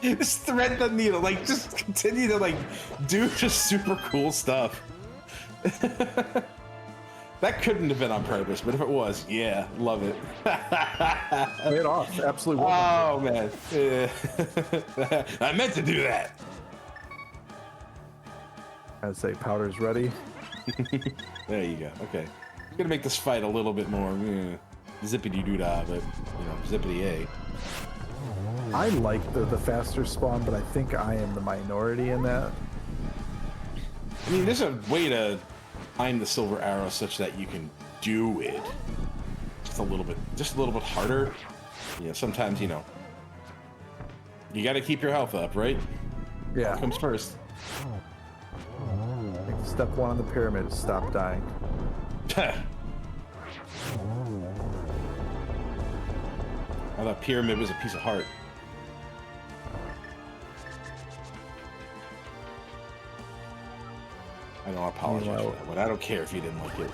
Just thread the needle, like just continue to like do just super cool stuff. That couldn't have been on purpose, but if it was, yeah, love it. Paid off, absolutely. Oh man, I meant to do that. I'd say powder's ready. There you go. Okay, gonna make this fight a little bit more zippity doo dah, but you know, zippity a. I like the faster spawn, but I think I am the minority in that. I mean, there's a way to time the silver arrow such that you can do it just a little bit harder. You know, sometimes, you know, you got to keep your health up, right? Yeah. What comes first? I think step one on the pyramid is stop dying. I thought pyramid was a piece of heart. I don't apologize for that, but I don't care if you didn't like it.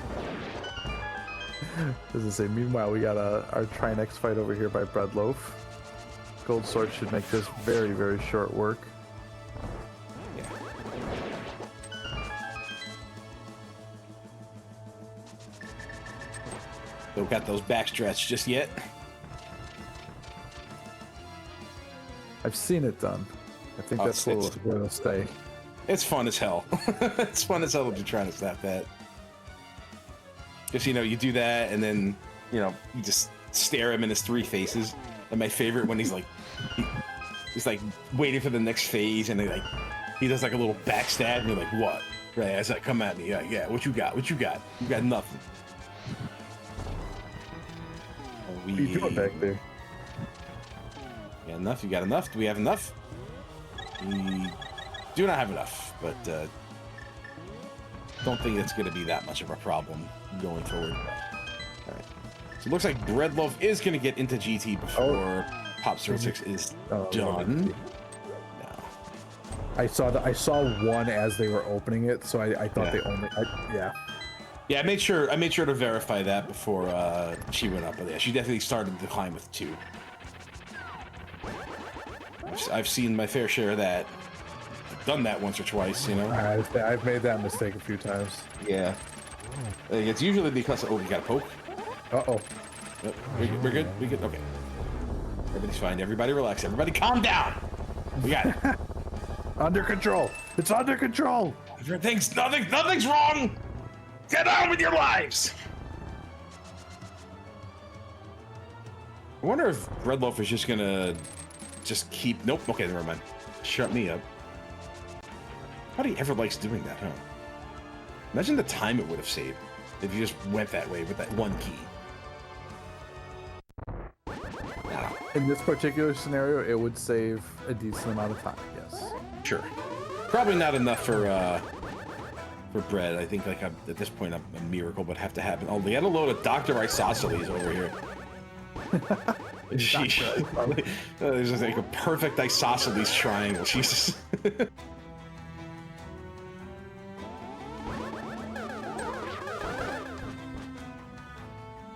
As I say, meanwhile, we got our try next fight over here by Breadloaf. Gold Sword should make this very, very short work. Yeah. Don't got those backstretch just yet. I've seen it done. I think that's where it'll stay. It's fun as hell. It's fun as hell to be trying to snap that. Because, you know, you do that, and then, you know, you just stare him in his three faces. And my favorite when he's like waiting for the next phase, and he he does like a little backstab, and you're like, what? Right, as I come at me, yeah, what you got? What you got? You got nothing. What are you doing back there? You got enough? You got enough? Do we have enough? We do not have enough, but don't think it's going to be that much of a problem going forward. All right. So it looks like Breadloaf is going to get into GT before Pop 06 is done. No. I saw one as they were opening it, so I thought they only. Yeah. Yeah, I made sure to verify that before she went up. But yeah, she definitely started the climb with 2. I've seen my fair share of that. I've done that once or twice, you know. I've made that mistake a few times. Yeah. Like, it's usually because we got a poke. Uh-oh. Yep, we're good. We good. Okay. Everybody's fine. Everybody relax. Everybody calm down. We got it. Under control. It's under control. Nothing's wrong. Get on with your lives. I wonder if Breadloaf is just gonna keep. Nope. Okay, never mind. Shut me up. How do he ever likes doing that, huh? Imagine the time it would have saved if you just went that way with that one key. In this particular scenario, it would save a decent amount of time. Yes. Sure. Probably not enough for bread. I think like at this point a miracle would have to happen. Oh, they had a load of Dr. Isosceles over here. There's just like a perfect isosceles triangle. Jesus.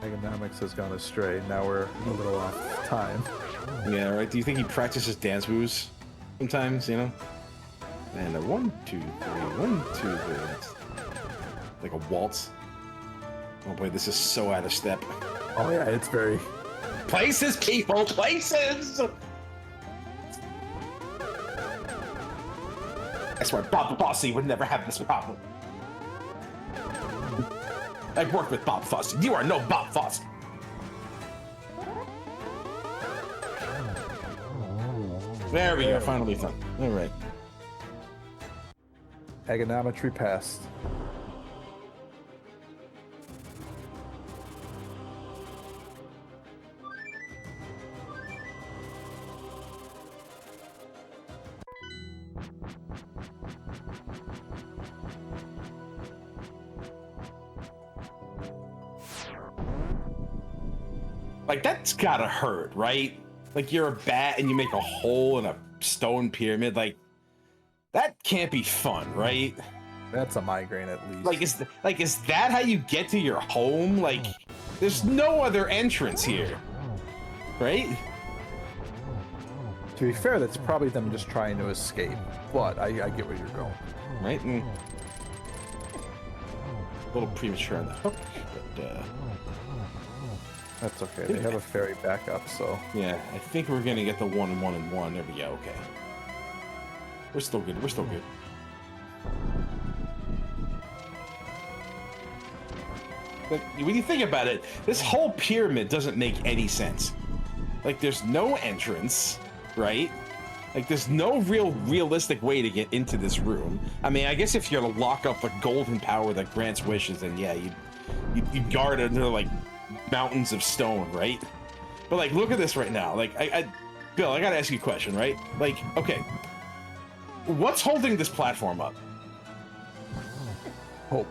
Economics has gone astray. Now we're a little off time. Yeah, right. Do you think he practices dance moves sometimes? You know. And a 1, 2, 3, 1, 2, 3. Like a waltz. Oh boy, this is so out of step. Oh yeah, it's very. Places, people, places! I swear, Bob Fosse would never have this problem. I've worked with Bob Fosse. You are no Bob Fosse. There we go, finally done. All right. Egonometry passed. Like, that's gotta hurt, right? Like, you're a bat and you make a hole in a stone pyramid. Like, that can't be fun, right? That's a migraine at least. Is that how you get to your home? Like, there's no other entrance here, right? To be fair, that's probably them just trying to escape. But I get where you're going. Right? A little premature on the hook, but that's okay. They have a fairy backup, so yeah, I think we're gonna get the 1 and 1 and 1. There we go. Okay, we're still good. We're still good. But when you think about it, this whole pyramid doesn't make any sense. Like, there's no entrance, right? Like, there's no realistic way to get into this room. I mean, I guess if you're gonna lock up the golden power that grants wishes, then yeah, you guard under like mountains of stone, right? But like, look at this right now. Like, Bill, I gotta ask you a question, right? Like, okay, what's holding this platform up? hope.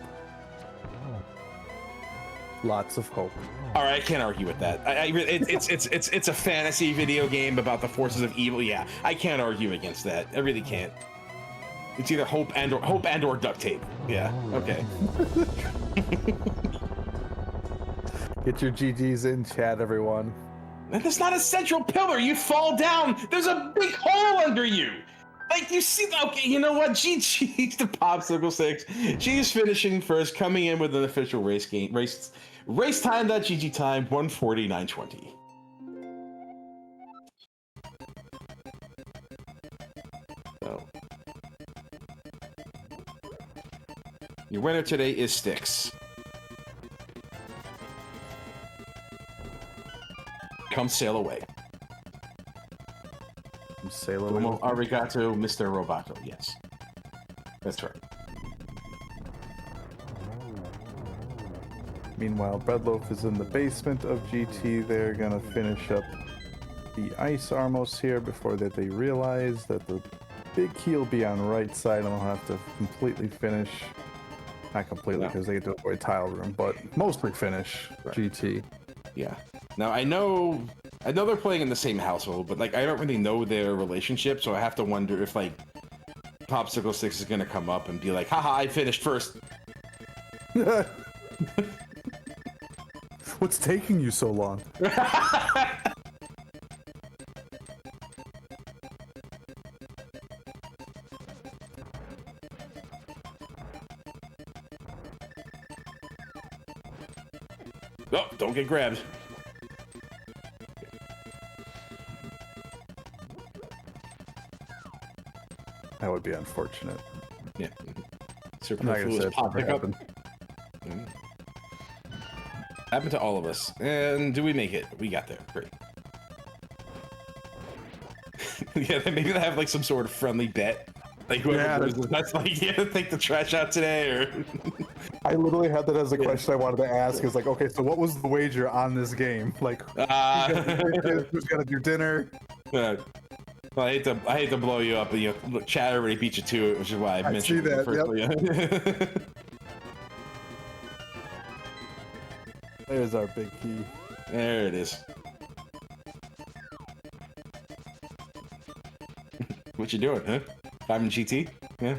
Lots of hope. All right, I can't argue with that. It's a fantasy video game about the forces of evil. Yeah, I can't argue against that. I really can't. It's either hope and or duct tape. Yeah. Okay. Get your GGs in chat, everyone. That's not a central pillar. You fall down. There's a big hole under you. Like, you see, okay, you know what? GG's to Popsicle 6. She's finishing first, coming in with an official race time.gg time, 1:49:20. So, your winner today is Styx. Come sail away. Sail away. Arigato, Mr. Roboto, yes. Meanwhile, Breadloaf is in the basement of GT. They're gonna finish up the ice Armos here before that they realize that the big key will be on right side, and they'll have to completely finish. Not completely, because they get to avoid tile room, but mostly finish GT. Yeah. Now I know they're playing in the same household, but like I don't really know their relationship, so I have to wonder if like Popsicle Sticks is gonna come up and be like, haha, I finished first. What's taking you so long? Oh, don't get grabbed. That would be unfortunate. Yeah. I'm not gonna say Superfluous it's pop never pickup. happened. Happened to all of us. And do we make it? We got there. Great. Yeah, maybe they have like some sort of friendly bet. Like whoever loses, that's like, yeah, take the trash out today, or I literally had that as a question I wanted to ask. Is like, okay, so what was the wager on this game? Like, who's gonna do dinner? Well, I hate to blow you up, but look, Chad already beat you to it, which is why I mentioned see it that, first. Yeah. There's our big key. There it is. What you doing, huh? 5 in GT? Yeah.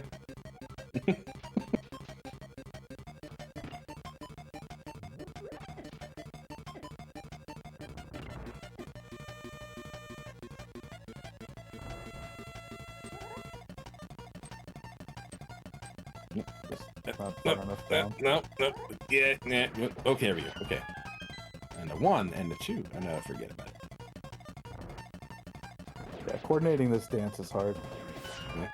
Not far enough down. No. Yeah. Okay, there we go. Okay. And the 1 and the 2. I know, forget about it. Yeah, coordinating this dance is hard. Yeah.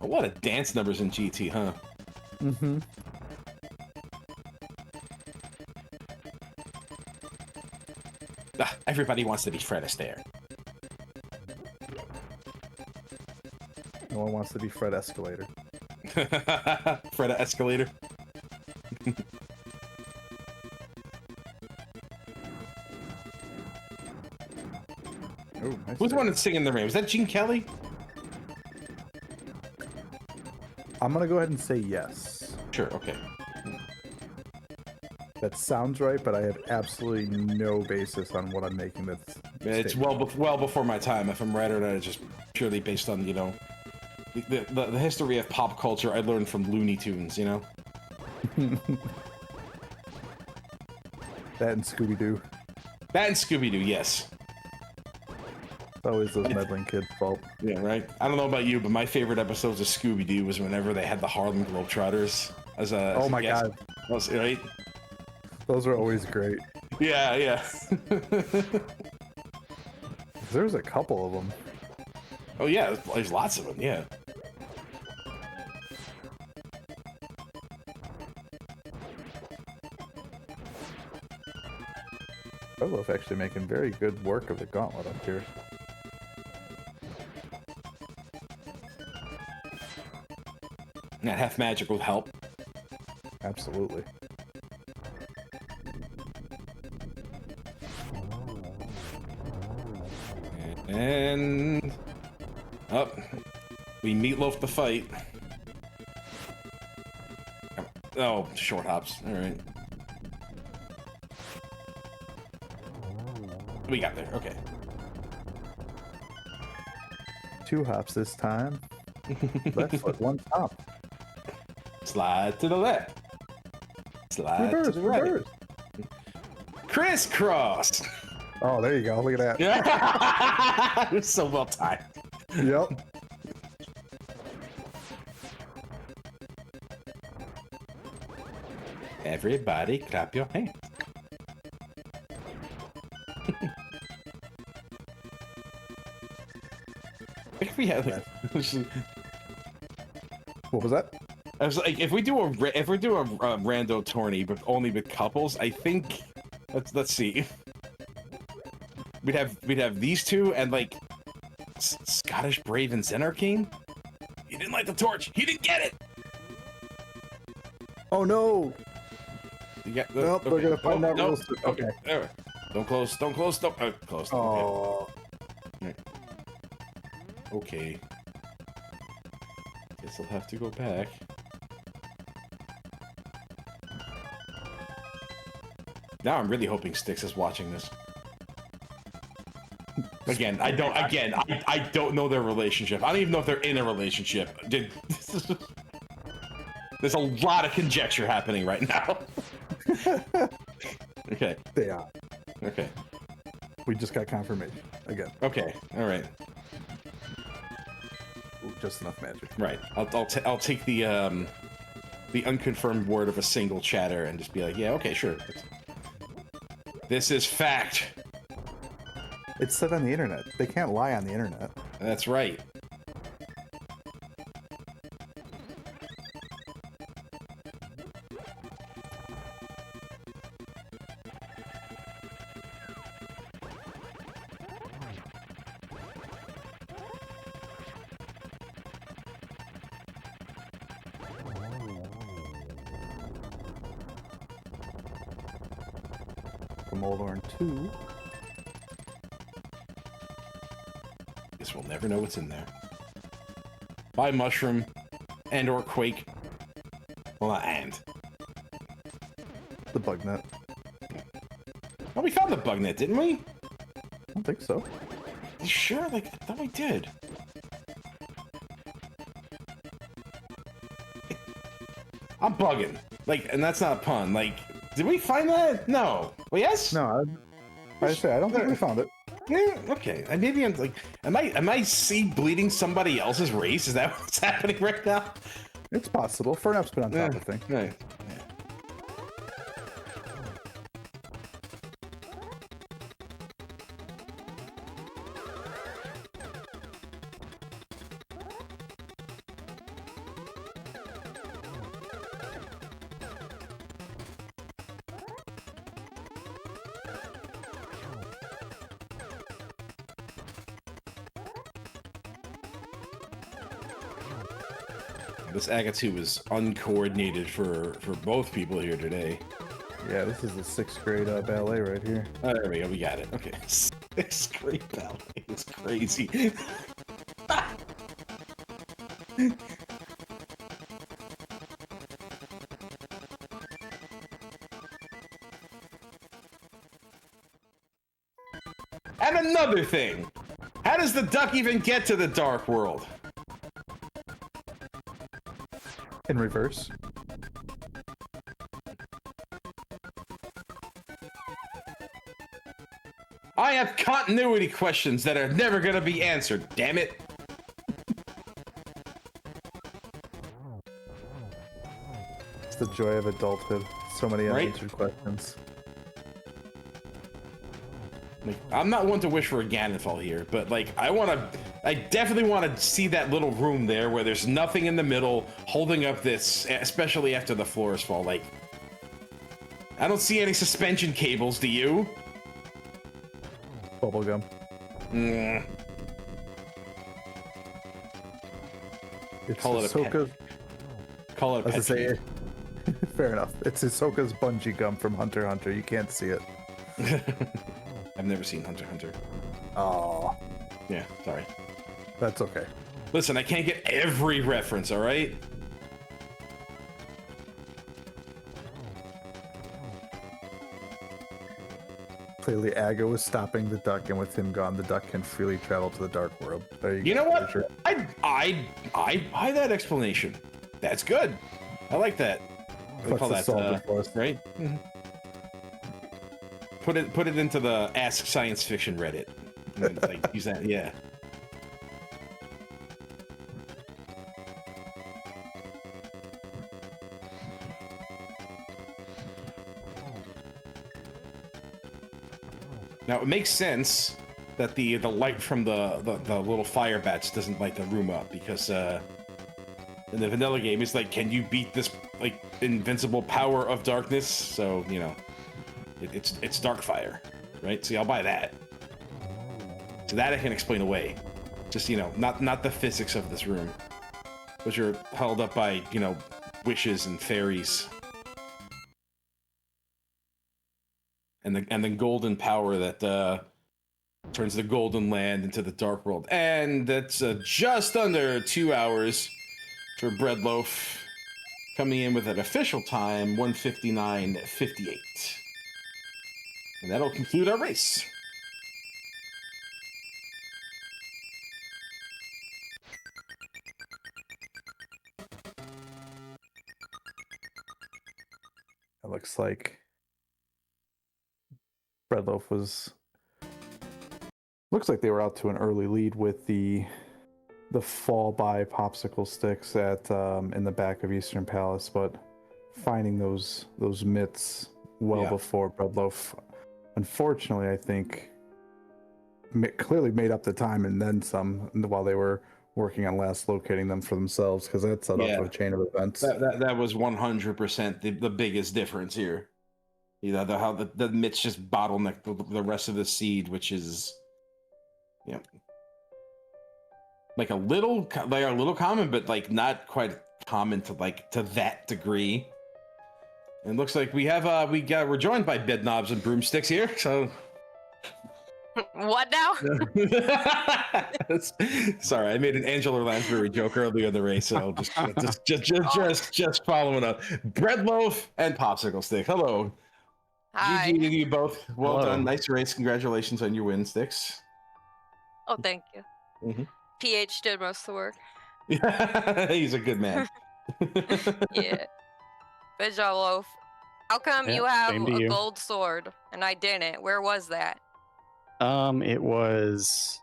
A lot of dance numbers in GT, huh? Mm-hmm. Everybody wants to be Fred Astaire. No one wants to be Fred Escalator. Fred Escalator. Oh, nice. Who's the one that's singing in the rain? Was that Gene Kelly? I'm gonna go ahead and say yes. Sure, okay. That sounds right, but I have absolutely no basis on what I'm making this. It's statement. well before my time. If I'm right or not, it's just purely based on, you know, the history of pop culture I learned from Looney Tunes, you know? That and Scooby-Doo. That and Scooby-Doo, yes. It's always those meddling kids' fault. Yeah, right? I don't know about you, but my favorite episodes of Scooby-Doo was whenever they had the Harlem Globetrotters as a... Oh my god. Right? Those are always great. Yeah. There's a couple of them. Oh yeah, there's lots of them, yeah. Breadloaf actually making very good work of the gauntlet up here. That half magic will help. Absolutely. And up, we meatloaf the fight. Oh, short hops. All right. We got there. Okay. 2 hops this time. Left foot, 1 top. Slide to the left. Slide to the right. Reverse. Crisscross. Oh, there you go. Look at that. Yeah. It was so well timed. Yep. Everybody clap your hands. If we had, What was that? I was like, if we do a rando tourney, but only with couples, I think let's see. We'd have these two and like Scottish Brave and Zen Arcane. He didn't light the torch. He didn't get it. Oh no! You got, Nope, we're gonna find out real soon. Okay. There. Don't close. Don't close. Don't close. Oh. Okay. Okay. Guess I'll have to go back. Now I'm really hoping Styx is watching this. Again, I don't know their relationship. I don't even know if they're in a relationship. There's a lot of conjecture happening right now. Okay. They are. Okay. We just got confirmation again. Okay. All right. Ooh, just enough magic. Right. I'll take the unconfirmed word of a single chatter and just be like, yeah, okay, sure. This is fact. It's said on the internet. They can't lie on the internet. That's right. Moldorn 2. Guess we'll never know what's in there. Buy mushroom and or quake. Well, not and. The bug net. Oh, we found the bug net, didn't we? I don't think so. You sure? Like, I thought we did. I'm bugging. Like, and that's not a pun. Like, did we find that? No. Well, yes? No, I don't think we found it. Yeah, okay. And maybe I'm like, am I bleeding somebody else's race? Is that what's happening right now? It's possible. Fernup's been on top of things. Right. This Agatu is uncoordinated for both people here today. Yeah, this is the 6th grade ballet right here. Oh, there we go. We got it. Okay. 6th grade ballet is crazy. And another thing. How does the duck even get to the dark world? In reverse. I have continuity questions that are never going to be answered, damn it. It's the joy of adulthood. So many unanswered questions. Like, I'm not one to wish for a Ganondorf here, but like I definitely want to see that little room there where there's nothing in the middle holding up this, especially after the floors fall. Like, I don't see any suspension cables, do you? Bubblegum. It's Call it Ahsoka's. Call it a pet peeve. Fair enough. It's Ahsoka's bungee gum from Hunter x Hunter. You can't see it. I've never seen Hunter x Hunter. Oh, Yeah, sorry. that's okay. Listen, I can't get every reference, all right? Clearly, Aga was stopping the duck, and with him gone, the duck can freely travel to the dark world. There You know what? I buy that explanation. That's good. I like that. What do you call that? Right? Mm-hmm. Put it into the Ask Science Fiction Reddit. And, like, use that, yeah. Now it makes sense that the light from the little fire bats doesn't light the room up, because in the vanilla game it's like, can you beat this like invincible power of darkness? So, you know, it's dark fire, right? See, I'll buy that. So that I can explain away. Just, you know, not the physics of this room, which are held up by, you know, wishes and fairies. and the golden power that turns the golden land into the dark world. And that's just under 2 hours for Breadloaf, coming in with an official time 1:59:58, and that'll conclude our race. It looks like Breadloaf was. Looks like they were out to an early lead with the fall by popsicle sticks at in the back of Eastern Palace, but finding those mitts well before Breadloaf, unfortunately, I think clearly made up the time and then some while they were working on last locating them for themselves, because that set up a chain of events. That was 100% the biggest difference here. You know, how the mitts just bottleneck the rest of the seed, which is, you know, like a little common, but like not quite common to that degree. And it looks like we're joined by bed knobs and broomsticks here. So what now? Sorry, I made an Angela Lansbury joke earlier in the race, so just following up. Breadloaf and popsicle stick. Hello. Hi. GG to you both. Well Hello. done. Nice race. Congratulations on your win, Sticks. Oh, thank you. Mhm. PH did most of the work. He's a good man. Yeah. Good job, Loaf. How come Yeah, you have same to a you. gold sword and I didn't? Where was that? It was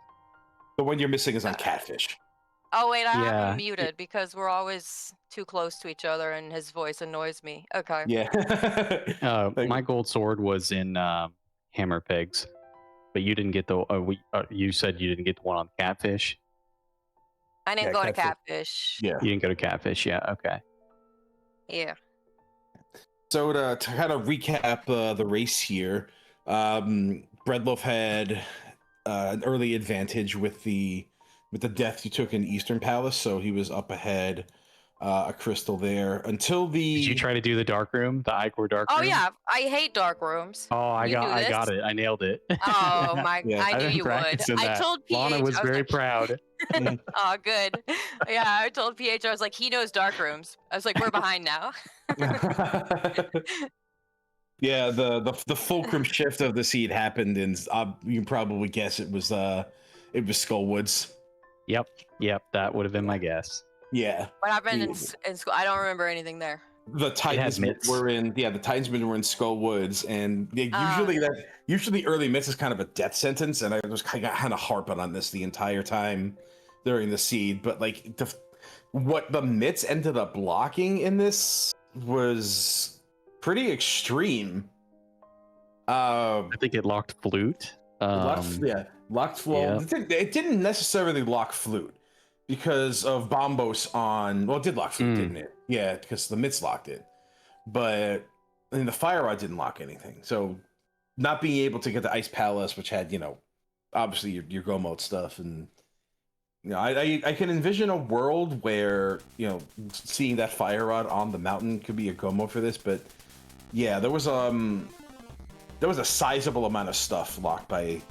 The one you're missing is on Catfish. Oh wait, I have Yeah, him muted because we're always too close to each other and his voice annoys me. Okay. Yeah. my gold sword was in Hammer Pigs, but you didn't get the. You said you didn't get the one on Catfish. I didn't Yeah, go to Catfish. Catfish. Yeah. You didn't go to Catfish, yeah? Okay. Yeah. So to kind of recap the race here, Breadloaf had an early advantage with the death you took in Eastern Palace, so he was up ahead a crystal there until the. Did you try to do the dark room, the Icor dark room? Oh yeah, I hate dark rooms. Oh, I You knew got this? it. I nailed it. Oh my! Yeah. I I've knew been you would. practicing I that. told PH. Lana was I very like, proud. oh, good. Yeah, I told PH. I was like, he knows dark rooms. I was like, we're behind now. Yeah, the fulcrum shift of the seed happened, and you can probably guess it was Skullwoods. Yep, that would have been my guess. Yeah, What happened in school? I don't remember anything there. the Titansmen mitts. were in. Yeah, the Titansmen were in Skullwoods, and Ah. usually early mitts is kind of a death sentence, and I was kind of harping on this the entire time during the seed. But like what the mitts ended up blocking in this was pretty extreme. I think it locked flute. Locked flow. Yeah. It didn't necessarily lock flute because of Bombos on. Well, it did lock flute, didn't it? Yeah, because the mitts locked it. But I mean, the fire rod didn't lock anything. So not being able to get the Ice Palace, which had, obviously your Go mode stuff, and I can envision a world where seeing that fire rod on the mountain could be a Go mode for this. But yeah, there was a sizable amount of stuff locked by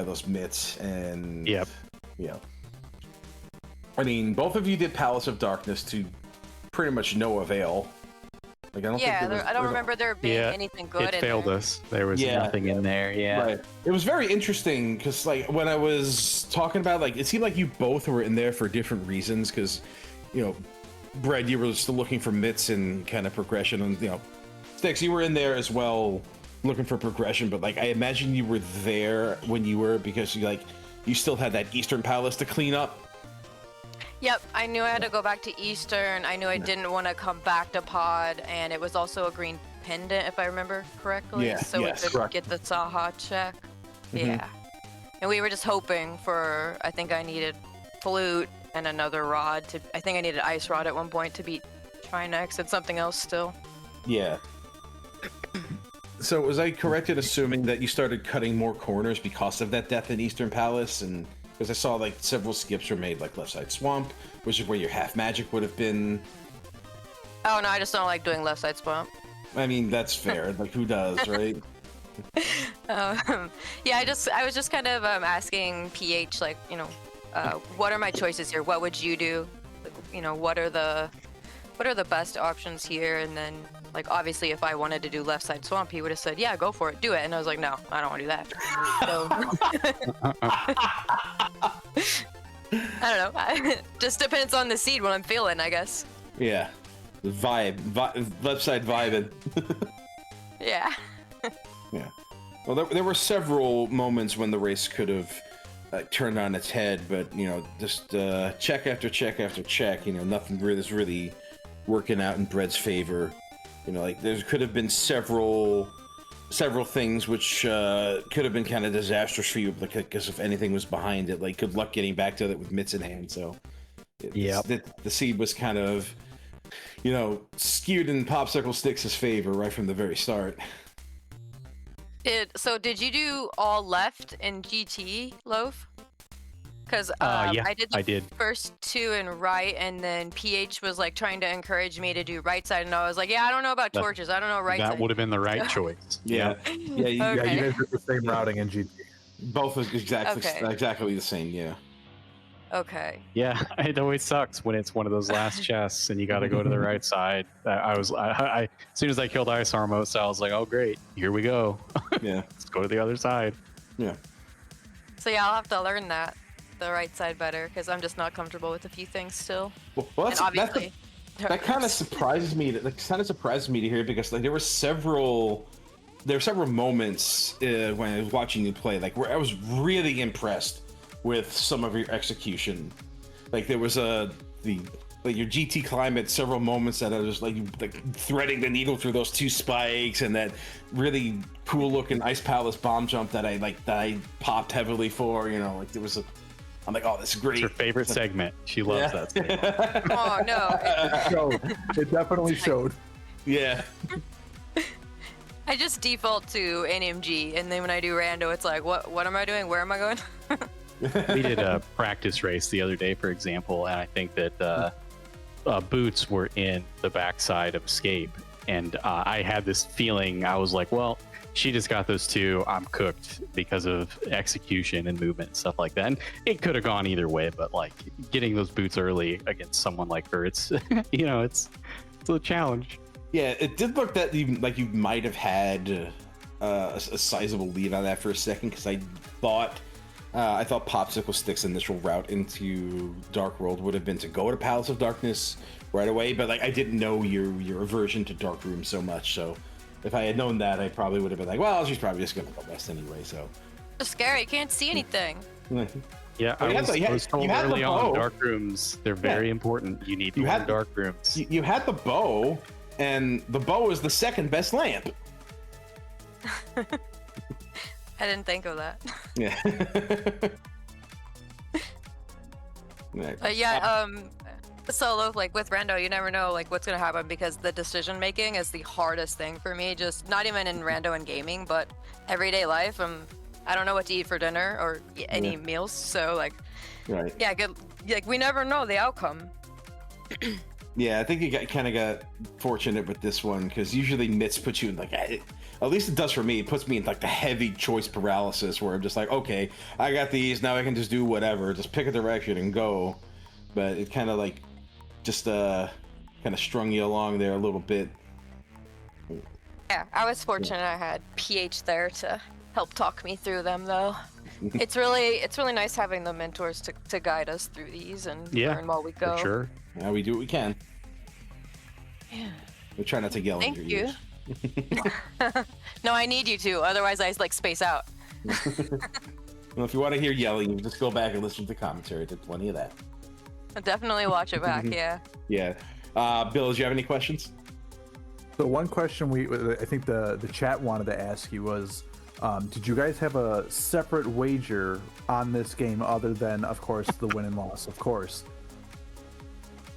those mitts, and Yep. Yeah. I mean, both of you did Palace of Darkness to pretty much no avail. Like, I don't think there was, I don't remember there being anything good It in failed there. us. There was Yeah. nothing in there. Yeah. Right. It was very interesting because, like, when I was talking about, like, it seemed like you both were in there for different reasons. Because, Brad, you were still looking for mitts and kind of progression, and Sticks, you were in there as well, looking for progression. But like, I imagine you were there when you were because you still had that Eastern Palace to clean up. Yep, I knew I had to go back to Eastern. I knew I didn't want to come back to Pod, and it was also a green pendant, if I remember correctly. Yeah, so yes, we could correct. get the Saha check. Mhm. Yeah. And we were just hoping for, I think I needed flute and another rod I think I needed ice rod at one point to beat Trinex and something else still. Yeah. So was I correct in assuming that you started cutting more corners because of that death in Eastern Palace? And because I saw like several skips were made, like Left Side Swamp, which is where your half magic would have been. Oh no, I just don't like doing left side swamp. I mean, that's fair. Like, who does, right? Yeah, I was just kind of asking PH, like, what are my choices here? What would you do? What are the best options here? And then, like, obviously, if I wanted to do left side swamp, he would have said, yeah, go for it, do it. And I was like, no, I don't want to do that. So I don't know. Just depends on the seed, what I'm feeling, I guess. Yeah. Vibe. Left side vibing. Yeah. Yeah. Well, there were several moments when the race could have turned on its head, but just check after check after check. Nothing really is really working out in Bread's favor. Like there could have been several things which could have been kind of disastrous for you, because if anything was behind it, like good luck getting back to it with mitts in hand. So yeah, the seed was kind of skewed in Popsicle Sticks' favor right from the very start. So did you do all left in GT, Loaf? Because yeah, I did the first two in right, and then PH was like trying to encourage me to do right side, and I was like, yeah, I don't know about torches. I don't know right side. That would have been the right choice. Yeah. Yeah, you guys did the same routing in GT. Both exactly the same. Yeah. Okay. Yeah, it always sucks when it's one of those last chests and you got to go to the right side. I as soon as I killed Ice Armos, I was like, oh great, here we go. Yeah. Let's go to the other side. Yeah. So yeah, I'll have to learn the right side better, because I'm just not comfortable with a few things still. Well, and obviously, that kind of surprises me. To hear, because like there were several moments when I was watching you play, like where I was really impressed with some of your execution. Like there was your GT climb at several moments that I was like threading the needle through those two spikes, and that really cool looking Ice Palace bomb jump that I popped heavily for. Like there was I'm like, oh, this is great. It's her favorite segment. She loves that segment. Oh no! It definitely showed. Yeah. I just default to NMG, and then when I do rando, it's like, what am I doing? Where am I going? We did a practice race the other day, for example, and I think that boots were in the backside of Escape, and I had this feeling. I was like, well, she just got those two. I'm cooked because of execution and movement and stuff like that. And it could have gone either way, but like getting those boots early against someone like her, it's it's a challenge. Yeah, it did look that you might have had a sizable lead on that for a second, because I thought Popsicle Stick's initial route into Dark World would have been to go to Palace of Darkness right away, but like I didn't know your aversion to Dark Room so much. So if I had known that, I probably would have been like, well, she's probably just gonna go west anyway. So it's scary. You can't see anything. Yeah, I was told early on, dark rooms, they're very important. You need to have dark rooms. You had the bow, and the bow is the second best lamp. I didn't think of that. Yeah. So like with rando, you never know like what's gonna happen, because the decision making is the hardest thing for me. Just not even in rando and gaming, but everyday life. I don't know what to eat for dinner or any meals. So like, yeah, good. Like we never know the outcome. Yeah, I think you kind of got fortunate with this one, because usually mitts put you in like, at least it does for me. It puts me in like the heavy choice paralysis, where I'm just like, okay, I got these, now I can just do whatever, just pick a direction and go. But it kind of like just kind of strung you along there a little bit. Yeah, I was fortunate. I had PH there to help talk me through them, though. It's really nice having the mentors to guide us through these and learn while we go. For sure. Yeah, we do what we can. Yeah. We try not to yell Thank in your you. ears. No, I need you to. Otherwise, I like space out. Well, if you want to hear yelling, you just go back and listen to the commentary. There's plenty of that. I'll definitely watch it back. Yeah. Yeah. Bill, do you have any questions? So one question I think the chat wanted to ask you was, did you guys have a separate wager on this game other than, of course, the win and loss? Of course.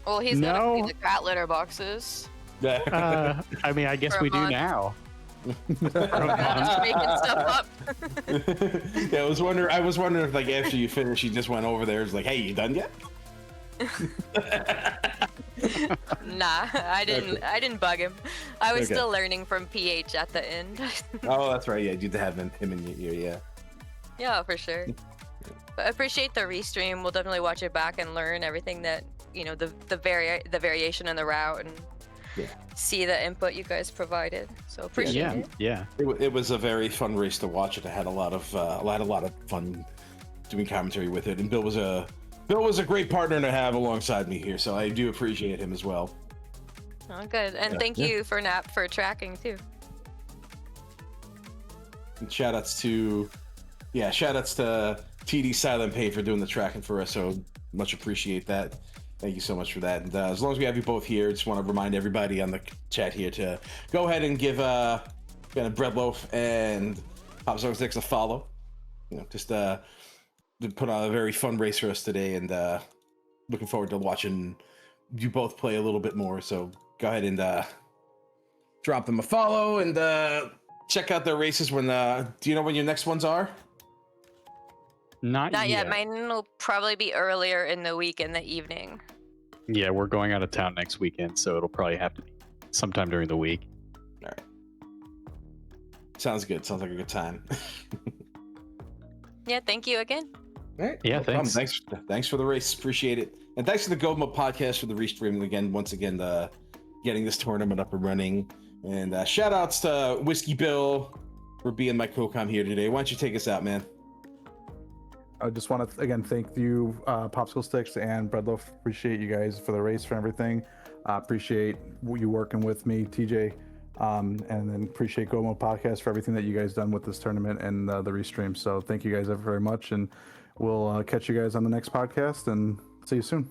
Well, he's gonna clean the cat litter boxes. I mean, I guess we do now. Making stuff up. Yeah, I was wondering if like after you finished, you just went over there. It's like, hey, you done yet? Nah, I didn't. I didn't bug him. I was Okay. still learning from PH at the end. Oh, that's right. Yeah, you did have him in your ear. Yeah. Yeah, for sure. But I appreciate the restream. We'll definitely watch it back and learn everything that the variation in the route and Yeah. see the input you guys provided. So appreciate Yeah, it. yeah. It was a very fun race to watch. It I had a lot of fun doing commentary with it, and Bill was a great partner to have alongside me here. So I do appreciate him as well. Oh, good. And Yeah. thank you for Nap for tracking too. And shout outs to TD Silent Pain for doing the tracking for us. So much appreciate that. Thank you so much for that. And as long as we have you both here, just want to remind everybody on the chat here to go ahead and give Breadloaf and Popsicle Sticks a follow. Just to put on a very fun race for us today, and looking forward to watching you both play a little bit more. So go ahead and drop them a follow and check out their races. When do you know when your next ones are? Not Not yet. yet. Mine will probably be earlier in the week in the evening. Yeah, we're going out of town next weekend, so it'll probably have to be sometime during the week. All right. Sounds good. Sounds like a good time. Yeah, thank you again. All right. Yeah, No problem. thanks. Thanks for the race. Appreciate it. And thanks to the GoMo podcast for the restreaming again. Once again, getting this tournament up and running. And shout outs to Whiskey Bill for being my co-com here today. Why don't you take us out, man? I just want to again thank you, Popsicle Sticks and Breadloaf. Appreciate you guys for the race, for everything. Appreciate you working with me, TJ, and then appreciate Gomo Podcast for everything that you guys done with this tournament and the restream. So thank you guys very much, and we'll catch you guys on the next podcast and see you soon.